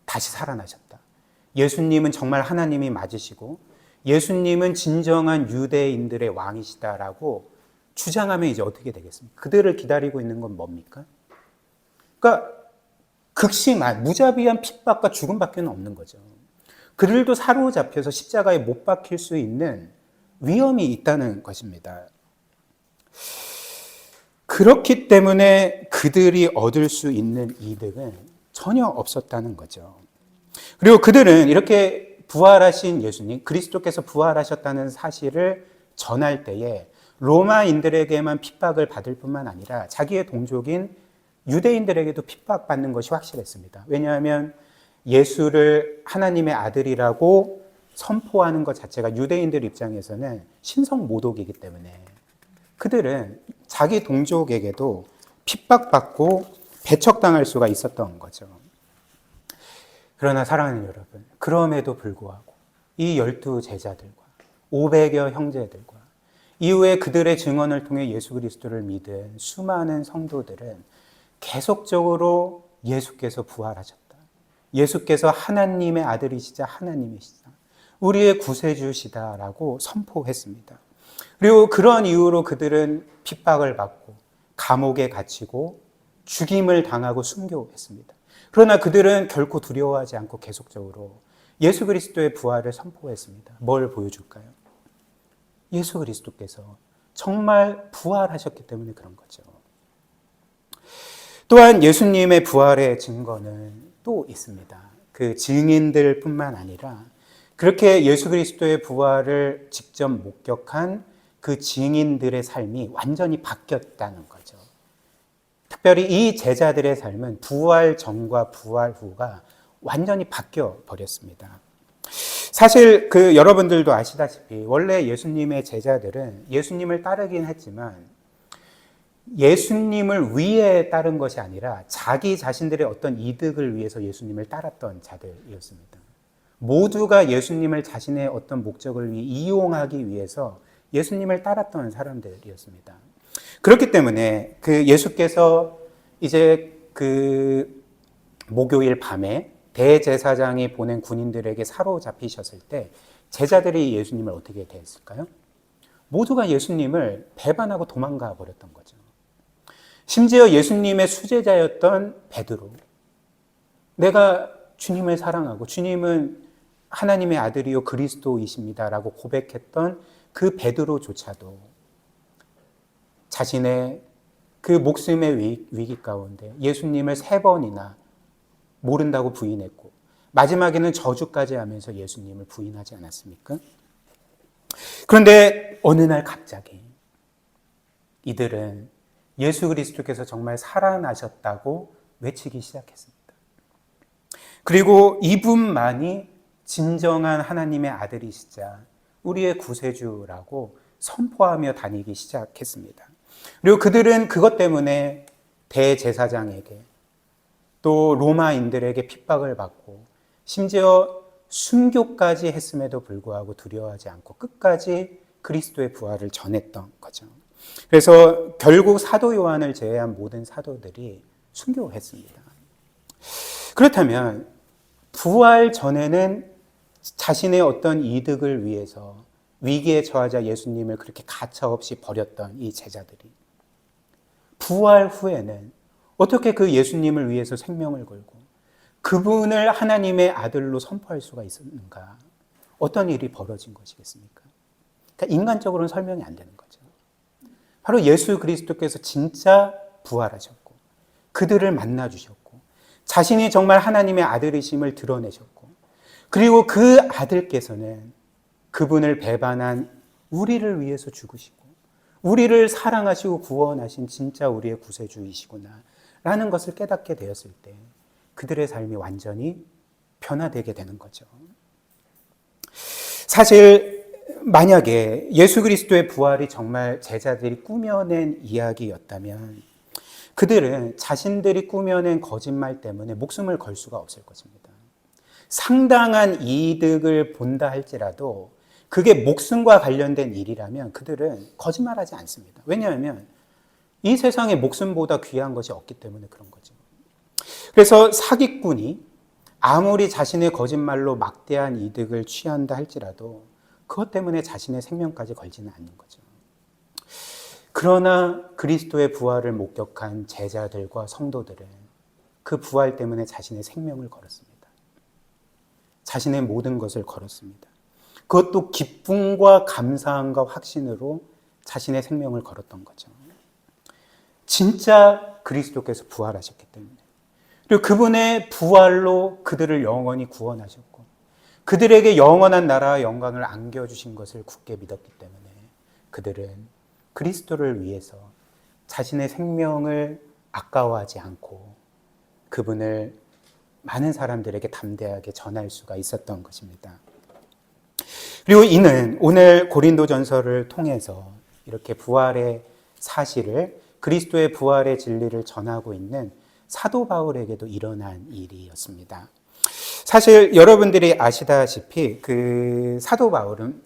다시 살아나셨다. 예수님은 정말 하나님이 맞으시고 예수님은 진정한 유대인들의 왕이시다라고 주장하면 이제 어떻게 되겠습니까? 그들을 기다리고 있는 건 뭡니까? 그러니까 극심한 무자비한 핍박과 죽음밖에 없는 거죠. 그들도 사로잡혀서 십자가에 못 박힐 수 있는 위험이 있다는 것입니다. 그렇기 때문에 그들이 얻을 수 있는 이득은 전혀 없었다는 거죠. 그리고 그들은 이렇게 부활하신 예수님, 그리스도께서 부활하셨다는 사실을 전할 때에 로마인들에게만 핍박을 받을 뿐만 아니라 자기의 동족인 유대인들에게도 핍박받는 것이 확실했습니다. 왜냐하면 예수를 하나님의 아들이라고 선포하는 것 자체가 유대인들 입장에서는 신성모독이기 때문에 그들은 자기 동족에게도 핍박받고 배척당할 수가 있었던 거죠. 그러나 사랑하는 여러분, 그럼에도 불구하고 이 12 제자들과 500여 형제들과 이후에 그들의 증언을 통해 예수 그리스도를 믿은 수많은 성도들은 계속적으로 예수께서 부활하셨다. 예수께서 하나님의 아들이시자 하나님이시다. 우리의 구세주시다라고 선포했습니다. 그리고 그런 이유로 그들은 핍박을 받고 감옥에 갇히고 죽임을 당하고 순교했습니다. 그러나 그들은 결코 두려워하지 않고 계속적으로 예수 그리스도의 부활을 선포했습니다. 뭘 보여줄까요? 예수 그리스도께서 정말 부활하셨기 때문에 그런 거죠. 또한 예수님의 부활의 증거는 또 있습니다. 그 증인들 뿐만 아니라 그렇게 예수 그리스도의 부활을 직접 목격한 그 증인들의 삶이 완전히 바뀌었다는 거죠. 특별히 이 제자들의 삶은 부활 전과 부활 후가 완전히 바뀌어 버렸습니다. 사실 여러분들도 아시다시피 원래 예수님의 제자들은 예수님을 따르긴 했지만 예수님을 위해 따른 것이 아니라 자기 자신들의 어떤 이득을 위해서 예수님을 따랐던 자들이었습니다. 모두가 예수님을 자신의 어떤 목적을 위해 이용하기 위해서 예수님을 따랐던 사람들이었습니다. 그렇기 때문에 예수께서 이제 목요일 밤에 대제사장이 보낸 군인들에게 사로잡히셨을 때 제자들이 예수님을 어떻게 대했을까요? 모두가 예수님을 배반하고 도망가 버렸던 거죠. 심지어 예수님의 수제자였던 베드로, 내가 주님을 사랑하고 주님은 하나님의 아들이요 그리스도이십니다라고 고백했던 그 베드로조차도 자신의 그 목숨의 위기 가운데 예수님을 3번이나 모른다고 부인했고 마지막에는 저주까지 하면서 예수님을 부인하지 않았습니까? 그런데 어느 날 갑자기 이들은 예수 그리스도께서 정말 살아나셨다고 외치기 시작했습니다. 그리고 이분만이 진정한 하나님의 아들이시자 우리의 구세주라고 선포하며 다니기 시작했습니다. 그리고 그들은 그것 때문에 대제사장에게 또 로마인들에게 핍박을 받고 심지어 순교까지 했음에도 불구하고 두려워하지 않고 끝까지 그리스도의 부활을 전했던 거죠. 그래서 결국 사도 요한을 제외한 모든 사도들이 순교했습니다. 그렇다면 부활 전에는 자신의 어떤 이득을 위해서 위기에 처하자 예수님을 그렇게 가차없이 버렸던 이 제자들이 부활 후에는 어떻게 그 예수님을 위해서 생명을 걸고 그분을 하나님의 아들로 선포할 수가 있었는가? 어떤 일이 벌어진 것이겠습니까? 그러니까 인간적으로는 설명이 안 되는 거죠. 바로 예수 그리스도께서 진짜 부활하셨고 그들을 만나주셨고 자신이 정말 하나님의 아들이심을 드러내셨고 그리고 그 아들께서는 그분을 배반한 우리를 위해서 죽으시고 우리를 사랑하시고 구원하신 진짜 우리의 구세주이시구나 라는 것을 깨닫게 되었을 때 그들의 삶이 완전히 변화되게 되는 거죠. 사실 만약에 예수 그리스도의 부활이 정말 제자들이 꾸며낸 이야기였다면 그들은 자신들이 꾸며낸 거짓말 때문에 목숨을 걸 수가 없을 것입니다. 상당한 이득을 본다 할지라도 그게 목숨과 관련된 일이라면 그들은 거짓말하지 않습니다. 왜냐하면 이 세상에 목숨보다 귀한 것이 없기 때문에 그런 거죠. 그래서 사기꾼이 아무리 자신의 거짓말로 막대한 이득을 취한다 할지라도 그것 때문에 자신의 생명까지 걸지는 않는 거죠. 그러나 그리스도의 부활을 목격한 제자들과 성도들은 그 부활 때문에 자신의 생명을 걸었습니다. 자신의 모든 것을 걸었습니다. 그것도 기쁨과 감사함과 확신으로 자신의 생명을 걸었던 거죠. 진짜 그리스도께서 부활하셨기 때문에 그리고 그분의 부활로 그들을 영원히 구원하셨고 그들에게 영원한 나라와 영광을 안겨주신 것을 굳게 믿었기 때문에 그들은 그리스도를 위해서 자신의 생명을 아까워하지 않고 그분을 많은 사람들에게 담대하게 전할 수가 있었던 것입니다. 그리고 이는 오늘 고린도전서를 통해서 이렇게 부활의 사실을 그리스도의 부활의 진리를 전하고 있는 사도 바울에게도 일어난 일이었습니다. 사실 여러분들이 아시다시피 그 사도 바울은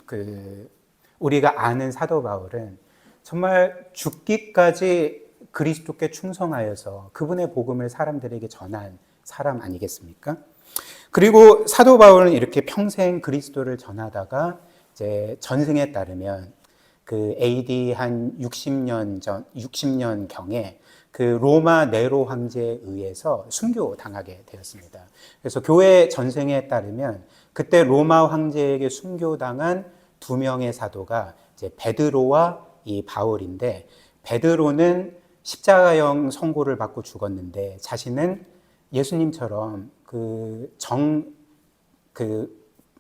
우리가 아는 사도 바울은 정말 죽기까지 그리스도께 충성하여서 그분의 복음을 사람들에게 전한 사람 아니겠습니까? 그리고 사도 바울은 이렇게 평생 그리스도를 전하다가 이제 전승에 따르면 그 AD 한 60년 경에 그 로마 네로 황제에 의해서 순교당하게 되었습니다. 그래서 교회 전승에 따르면 그때 로마 황제에게 순교당한 2명의 사도가 이제 베드로와 이 바울인데 베드로는 십자가형 선고를 받고 죽었는데 자신은 예수님처럼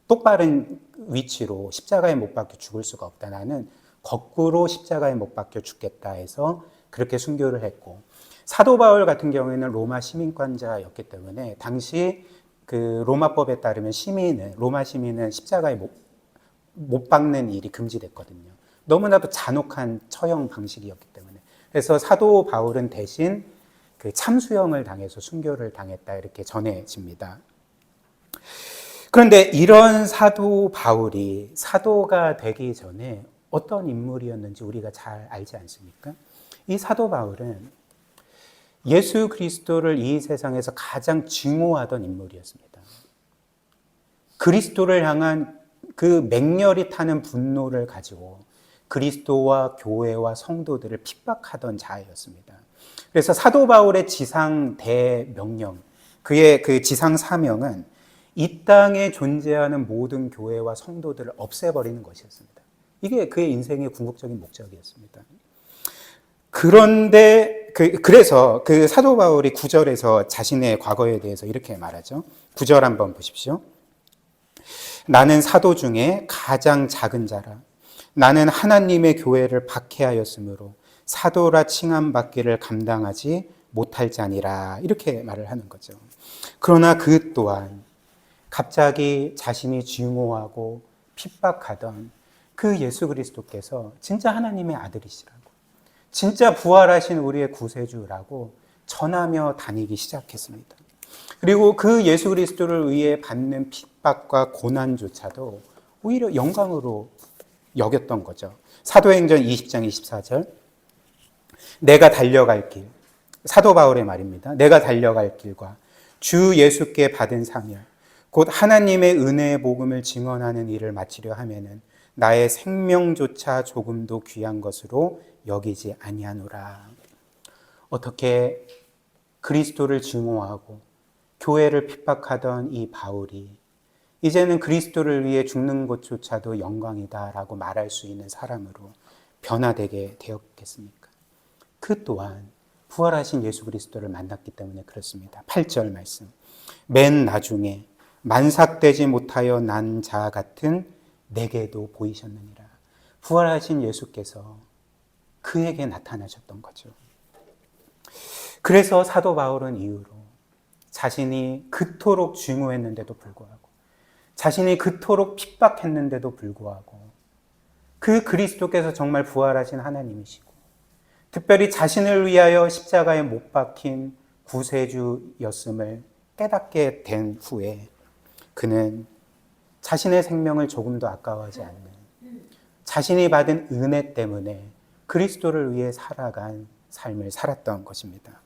똑바른 위치로 십자가에 못 박혀 죽을 수가 없다. 나는 거꾸로 십자가에 못 박혀 죽겠다 해서 그렇게 순교를 했고 사도 바울 같은 경우에는 로마 시민권자였기 때문에 당시 그 로마법에 따르면 로마 시민은 십자가에 못 박는 일이 금지됐거든요. 너무나도 잔혹한 처형 방식이었기 때문에 그래서 사도 바울은 대신 그 참수형을 당해서 순교를 당했다 이렇게 전해집니다. 그런데 이런 사도 바울이 사도가 되기 전에 어떤 인물이었는지 우리가 잘 알지 않습니까? 이 사도 바울은 예수 그리스도를 이 세상에서 가장 증오하던 인물이었습니다. 그리스도를 향한 그 맹렬히 타는 분노를 가지고 그리스도와 교회와 성도들을 핍박하던 자였습니다. 그래서 사도 바울의 지상 대명령, 그의 그 지상 사명은 이 땅에 존재하는 모든 교회와 성도들을 없애버리는 것이었습니다. 이게 그의 인생의 궁극적인 목적이었습니다. 그래서 그 사도 바울이 9절에서 자신의 과거에 대해서 이렇게 말하죠. 9절 한번 보십시오. 나는 사도 중에 가장 작은 자라. 나는 하나님의 교회를 박해하였으므로 사도라 칭함받기를 감당하지 못할 자니라. 이렇게 말을 하는 거죠. 그러나 그 또한 갑자기 자신이 증오하고 핍박하던 그 예수 그리스도께서 진짜 하나님의 아들이시라고, 진짜 부활하신 우리의 구세주라고 전하며 다니기 시작했습니다. 그리고 그 예수 그리스도를 위해 받는 핍박과 고난조차도 오히려 영광으로 여겼던 거죠. 사도행전 20장 24절, 내가 달려갈 길, 사도 바울의 말입니다. 내가 달려갈 길과 주 예수께 받은 사명, 곧 하나님의 은혜의 복음을 증언하는 일을 마치려 하면은 나의 생명조차 조금도 귀한 것으로 여기지 아니하노라. 어떻게 그리스도를 증오하고 교회를 핍박하던 이 바울이 이제는 그리스도를 위해 죽는 것조차도 영광이다라고 말할 수 있는 사람으로 변화되게 되었겠습니까? 그 또한 부활하신 예수 그리스도를 만났기 때문에 그렇습니다. 8절 말씀, 맨 나중에 만삭되지 못하여 난 자 같은 내게도 보이셨느니라. 부활하신 예수께서 그에게 나타나셨던 거죠. 그래서 사도 바울은 이후로 자신이 그토록 증오했는데도 불구하고, 자신이 그토록 핍박했는데도 불구하고 그 그리스도께서 정말 부활하신 하나님이시고 특별히 자신을 위하여 십자가에 못 박힌 구세주였음을 깨닫게 된 후에 그는 자신의 생명을 조금도 아까워하지 않는, 자신이 받은 은혜 때문에 그리스도를 위해 살아간 삶을 살았던 것입니다.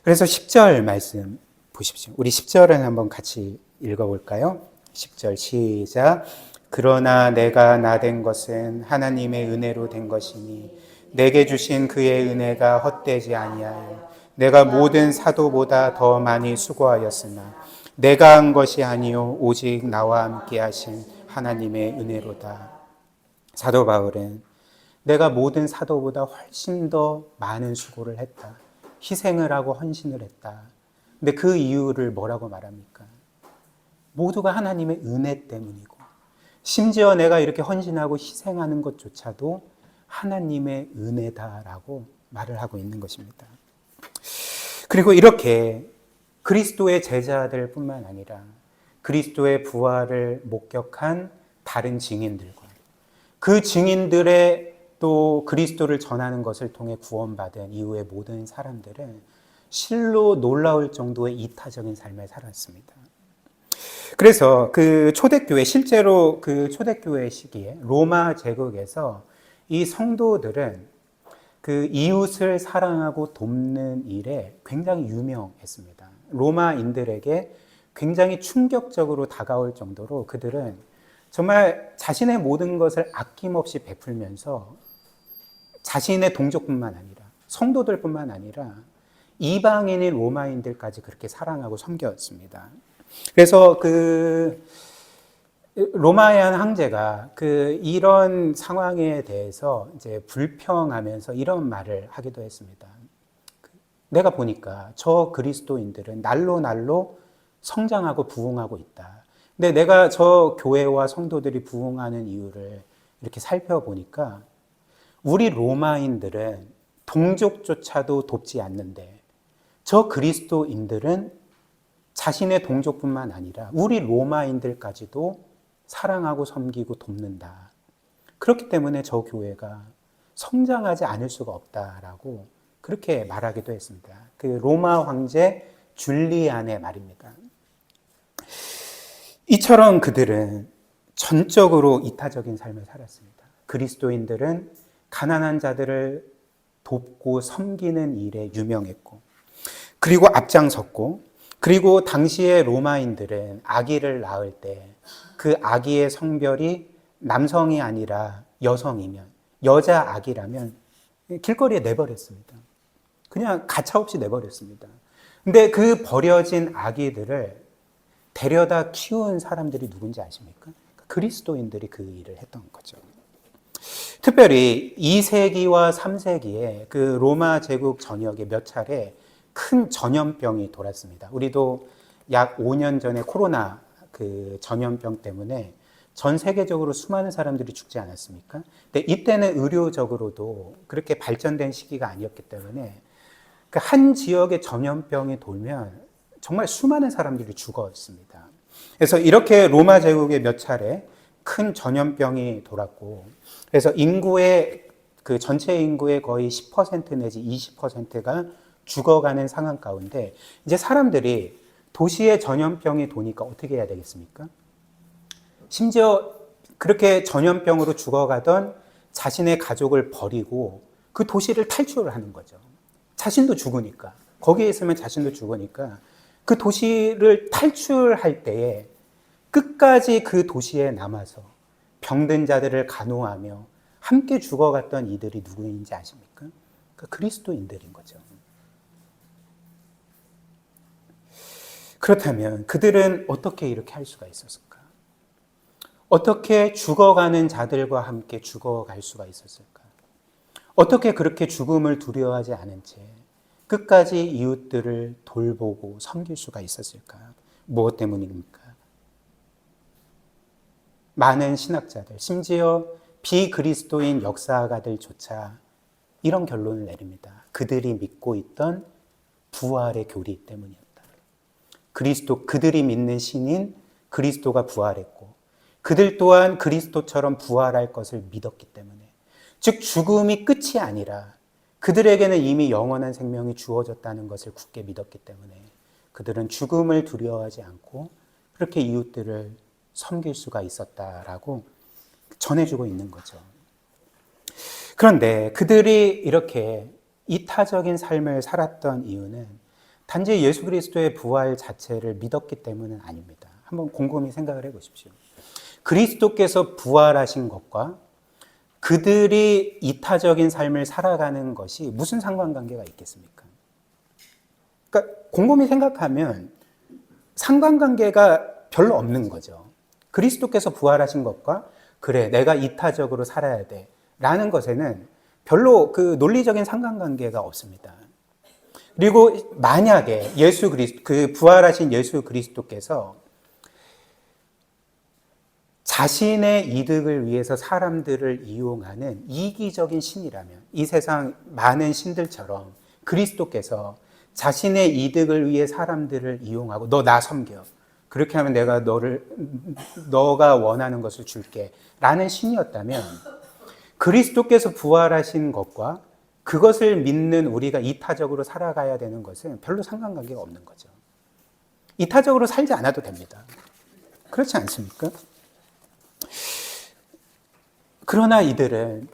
그래서 10절 말씀 보십시오. 우리 10절을 한번 같이 읽어볼까요? 10절 시작. 그러나 내가 나 된 것은 하나님의 은혜로 된 것이니 내게 주신 그의 은혜가 헛되지 아니하여 내가 모든 사도보다 더 많이 수고하였으나 내가 한 것이 아니요 오직 나와 함께 하신 하나님의 은혜로다. 사도 바울은 내가 모든 사도보다 훨씬 더 많은 수고를 했다. 희생을 하고 헌신을 했다. 근데 그 이유를 뭐라고 말합니까? 모두가 하나님의 은혜 때문이고, 심지어 내가 이렇게 헌신하고 희생하는 것조차도 하나님의 은혜다라고 말을 하고 있는 것입니다. 그리고 이렇게 그리스도의 제자들 뿐만 아니라 그리스도의 부활을 목격한 다른 증인들과 그 증인들의 또 그리스도를 전하는 것을 통해 구원받은 이후의 모든 사람들은 실로 놀라울 정도의 이타적인 삶을 살았습니다. 그래서 그 초대교회, 실제로 그 초대교회 시기에 로마 제국에서 이 성도들은 그 이웃을 사랑하고 돕는 일에 굉장히 유명했습니다. 로마인들에게 굉장히 충격적으로 다가올 정도로 그들은 정말 자신의 모든 것을 아낌없이 베풀면서 자신의 동족뿐만 아니라 성도들뿐만 아니라 이방인인 로마인들까지 그렇게 사랑하고 섬겼습니다. 그래서 그 로마의 한 황제가 이런 상황에 대해서 이제 불평하면서 이런 말을 하기도 했습니다. 내가 보니까 저 그리스도인들은 날로 성장하고 부흥하고 있다. 근데 내가 저 교회와 성도들이 부흥하는 이유를 이렇게 살펴보니까 우리 로마인들은 동족조차도 돕지 않는데 저 그리스도인들은 자신의 동족뿐만 아니라 우리 로마인들까지도 사랑하고 섬기고 돕는다. 그렇기 때문에 저 교회가 성장하지 않을 수가 없다라고 그렇게 말하기도 했습니다. 그 로마 황제 줄리안의 말입니다. 이처럼 그들은 전적으로 이타적인 삶을 살았습니다. 그리스도인들은 가난한 자들을 돕고 섬기는 일에 유명했고 그리고 앞장섰고, 그리고 당시의 로마인들은 아기를 낳을 때 그 아기의 성별이 남성이 아니라 여성이면, 여자 아기라면 길거리에 내버렸습니다. 그냥 가차없이 내버렸습니다. 근데 그 버려진 아기들을 데려다 키운 사람들이 누군지 아십니까? 그리스도인들이 그 일을 했던 거죠. 특별히 2세기와 3세기에 그 로마 제국 전역에 몇 차례 큰 전염병이 돌았습니다. 우리도 약 5년 전에 코로나 그 전염병 때문에 전 세계적으로 수많은 사람들이 죽지 않았습니까? 근데 이때는 의료적으로도 그렇게 발전된 시기가 아니었기 때문에 그 한 지역의 전염병이 돌면 정말 수많은 사람들이 죽었습니다. 그래서 이렇게 로마 제국에 몇 차례 큰 전염병이 돌았고, 그래서 인구의 그 전체 인구의 거의 10% 내지 20%가 죽어가는 상황 가운데 이제 사람들이 도시에 전염병이 도니까 어떻게 해야 되겠습니까? 심지어 그렇게 전염병으로 죽어가던 자신의 가족을 버리고 그 도시를 탈출을 하는 거죠. 자신도 죽으니까. 거기에 있으면 자신도 죽으니까 그 도시를 탈출할 때에 끝까지 그 도시에 남아서 병든 자들을 간호하며 함께 죽어갔던 이들이 누구인지 아십니까? 그리스도인들인 거죠. 그렇다면 그들은 어떻게 이렇게 할 수가 있었을까? 어떻게 죽어가는 자들과 함께 죽어갈 수가 있었을까? 어떻게 그렇게 죽음을 두려워하지 않은 채 끝까지 이웃들을 돌보고 섬길 수가 있었을까? 무엇 때문입니까? 많은 신학자들, 심지어 비그리스도인 역사가들조차 이런 결론을 내립니다. 그들이 믿고 있던 부활의 교리 때문이었다. 그들이 믿는 신인 그리스도가 부활했고, 그들 또한 그리스도처럼 부활할 것을 믿었기 때문에, 즉 죽음이 끝이 아니라 그들에게는 이미 영원한 생명이 주어졌다는 것을 굳게 믿었기 때문에 그들은 죽음을 두려워하지 않고 그렇게 이웃들을 섬길 수가 있었다라고 전해주고 있는 거죠. 그런데 그들이 이렇게 이타적인 삶을 살았던 이유는 단지 예수 그리스도의 부활 자체를 믿었기 때문은 아닙니다. 한번 곰곰이 생각을 해보십시오. 그리스도께서 부활하신 것과 그들이 이타적인 삶을 살아가는 것이 무슨 상관관계가 있겠습니까? 그러니까 곰곰이 생각하면 상관관계가 별로 없는 거죠. 그리스도께서 부활하신 것과 그래 내가 이타적으로 살아야 돼 라는 것에는 별로 그 논리적인 상관관계가 없습니다. 그리고 만약에 그 부활하신 예수 그리스도께서 자신의 이득을 위해서 사람들을 이용하는 이기적인 신이라면, 이 세상 많은 신들처럼 그리스도께서 자신의 이득을 위해 사람들을 이용하고 너 나 섬겨, 그렇게 하면 내가 너가 원하는 것을 줄게 라는 신이었다면 그리스도께서 부활하신 것과 그것을 믿는 우리가 이타적으로 살아가야 되는 것은 별로 상관관계가 없는 거죠. 이타적으로 살지 않아도 됩니다. 그렇지 않습니까? 그러나 이들은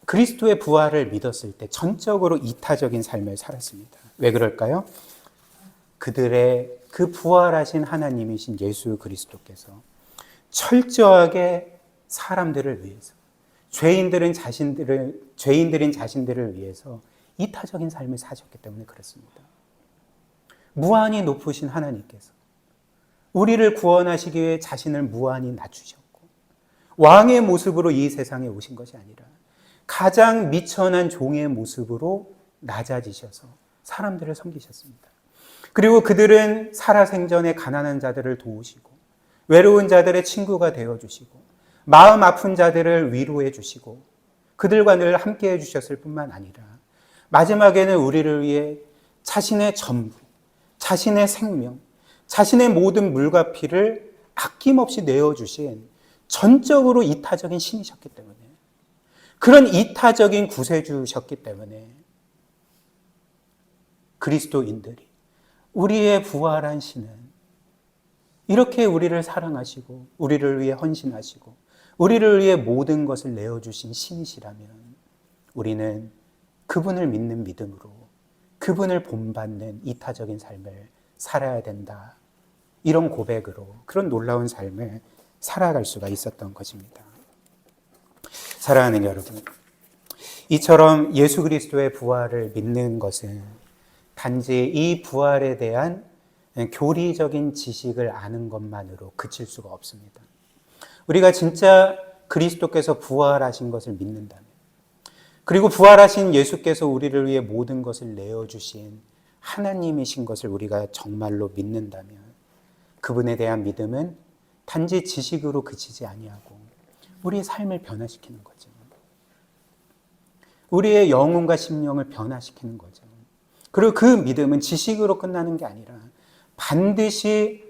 그리스도의 부활을 믿었을 때 전적으로 이타적인 삶을 살았습니다. 왜 그럴까요? 그들의 그 부활하신 하나님이신 예수 그리스도께서 철저하게 사람들을 위해서, 죄인들인 자신들을 위해서 이타적인 삶을 사셨기 때문에 그렇습니다. 무한히 높으신 하나님께서 우리를 구원하시기 위해 자신을 무한히 낮추셨고, 왕의 모습으로 이 세상에 오신 것이 아니라 가장 미천한 종의 모습으로 낮아지셔서 사람들을 섬기셨습니다. 그리고 그들은 살아생전에 가난한 자들을 도우시고 외로운 자들의 친구가 되어주시고 마음 아픈 자들을 위로해 주시고 그들과 늘 함께해 주셨을 뿐만 아니라 마지막에는 우리를 위해 자신의 전부, 자신의 생명, 자신의 모든 물과 피를 아낌없이 내어주신 전적으로 이타적인 신이셨기 때문에, 그런 이타적인 구세주셨기 때문에 그리스도인들이, 우리의 부활한 신은 이렇게 우리를 사랑하시고 우리를 위해 헌신하시고 우리를 위해 모든 것을 내어주신 신이시라면 우리는 그분을 믿는 믿음으로 그분을 본받는 이타적인 삶을 살아야 된다. 이런 고백으로 그런 놀라운 삶을 살아갈 수가 있었던 것입니다. 사랑하는 여러분, 이처럼 예수 그리스도의 부활을 믿는 것은 단지 이 부활에 대한 교리적인 지식을 아는 것만으로 그칠 수가 없습니다. 우리가 진짜 그리스도께서 부활하신 것을 믿는다면, 그리고 부활하신 예수께서 우리를 위해 모든 것을 내어주신 하나님이신 것을 우리가 정말로 믿는다면, 그분에 대한 믿음은 단지 지식으로 그치지 아니하고 우리의 삶을 변화시키는 거죠. 우리의 영혼과 심령을 변화시키는 거죠. 그리고 그 믿음은 지식으로 끝나는 게 아니라 반드시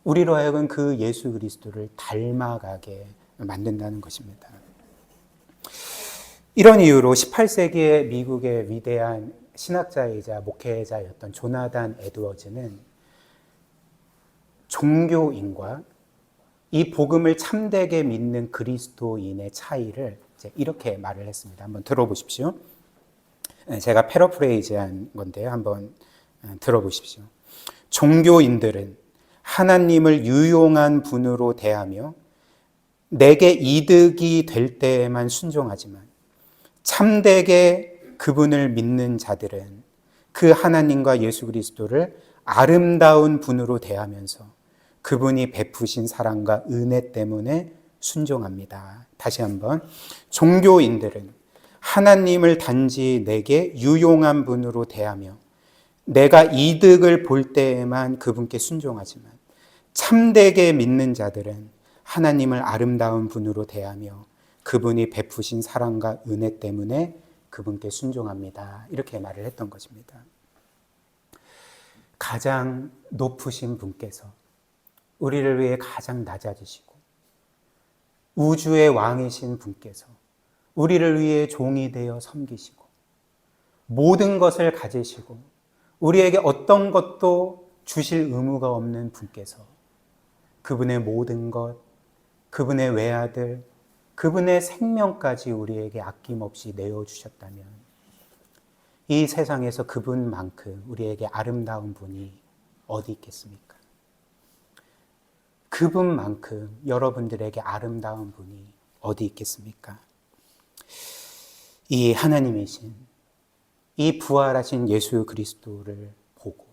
우리로 하여금 그 예수 그리스도를 닮아가게 만든다는 것입니다. 이런 이유로 18세기의 미국의 위대한 신학자이자 목회자였던 조나단 에드워즈는 종교인과 이 복음을 참되게 믿는 그리스도인의 차이를 이렇게 말을 했습니다. 한번 들어보십시오. 제가 패러프레이즈한 건데요. 한번 들어보십시오. 종교인들은 하나님을 유용한 분으로 대하며 내게 이득이 될 때에만 순종하지만 참되게 그분을 믿는 자들은 그 하나님과 예수 그리스도를 아름다운 분으로 대하면서 그분이 베푸신 사랑과 은혜 때문에 순종합니다. 다시 한번, 종교인들은 하나님을 단지 내게 유용한 분으로 대하며 내가 이득을 볼 때에만 그분께 순종하지만 참되게 믿는 자들은 하나님을 아름다운 분으로 대하며 그분이 베푸신 사랑과 은혜 때문에 그분께 순종합니다. 이렇게 말을 했던 것입니다. 가장 높으신 분께서 우리를 위해 가장 낮아지시고 우주의 왕이신 분께서 우리를 위해 종이 되어 섬기시고 모든 것을 가지시고 우리에게 어떤 것도 주실 의무가 없는 분께서 그분의 모든 것, 그분의 외아들, 그분의 생명까지 우리에게 아낌없이 내어주셨다면 이 세상에서 그분만큼 우리에게 아름다운 분이 어디 있겠습니까? 그분만큼 여러분들에게 아름다운 분이 어디 있겠습니까? 이 하나님이신 이 부활하신 예수 그리스도를 보고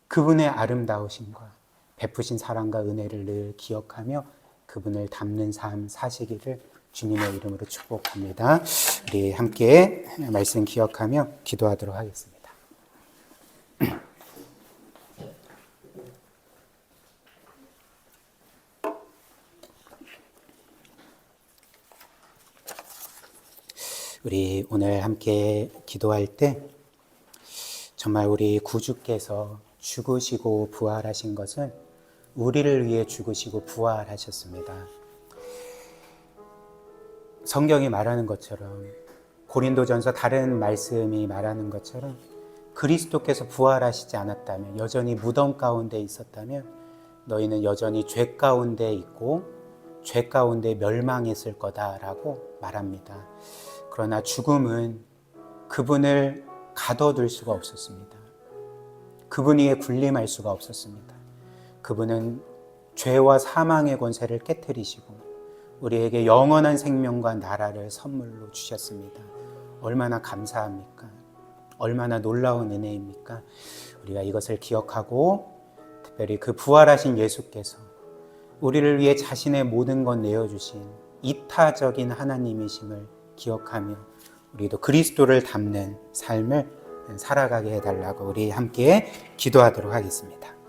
그분의 아름다우심과 베푸신 사랑과 은혜를 늘 기억하며 그분을 닮는 삶 사시기를 주님의 이름으로 축복합니다. 우리 함께 말씀 기억하며 기도하도록 하겠습니다. 우리 오늘 함께 기도할 때 정말 우리 구주께서 죽으시고 부활하신 것은 우리를 위해 죽으시고 부활하셨습니다. 성경이 말하는 것처럼 고린도전서 다른 말씀이 말하는 것처럼 그리스도께서 부활하시지 않았다면 여전히 무덤 가운데 있었다면 너희는 여전히 죄 가운데 있고 죄 가운데 멸망했을 거다라고 말합니다. 그러나 죽음은 그분을 가둬둘 수가 없었습니다. 그분에게 군림할 수가 없었습니다. 그분은 죄와 사망의 권세를 깨트리시고 우리에게 영원한 생명과 나라를 선물로 주셨습니다. 얼마나 감사합니까? 얼마나 놀라운 은혜입니까? 우리가 이것을 기억하고 특별히 그 부활하신 예수께서 우리를 위해 자신의 모든 것 내어주신 이타적인 하나님이심을 기억하며 우리도 그리스도를 닮는 삶을 살아가게 해달라고 우리 함께 기도하도록 하겠습니다.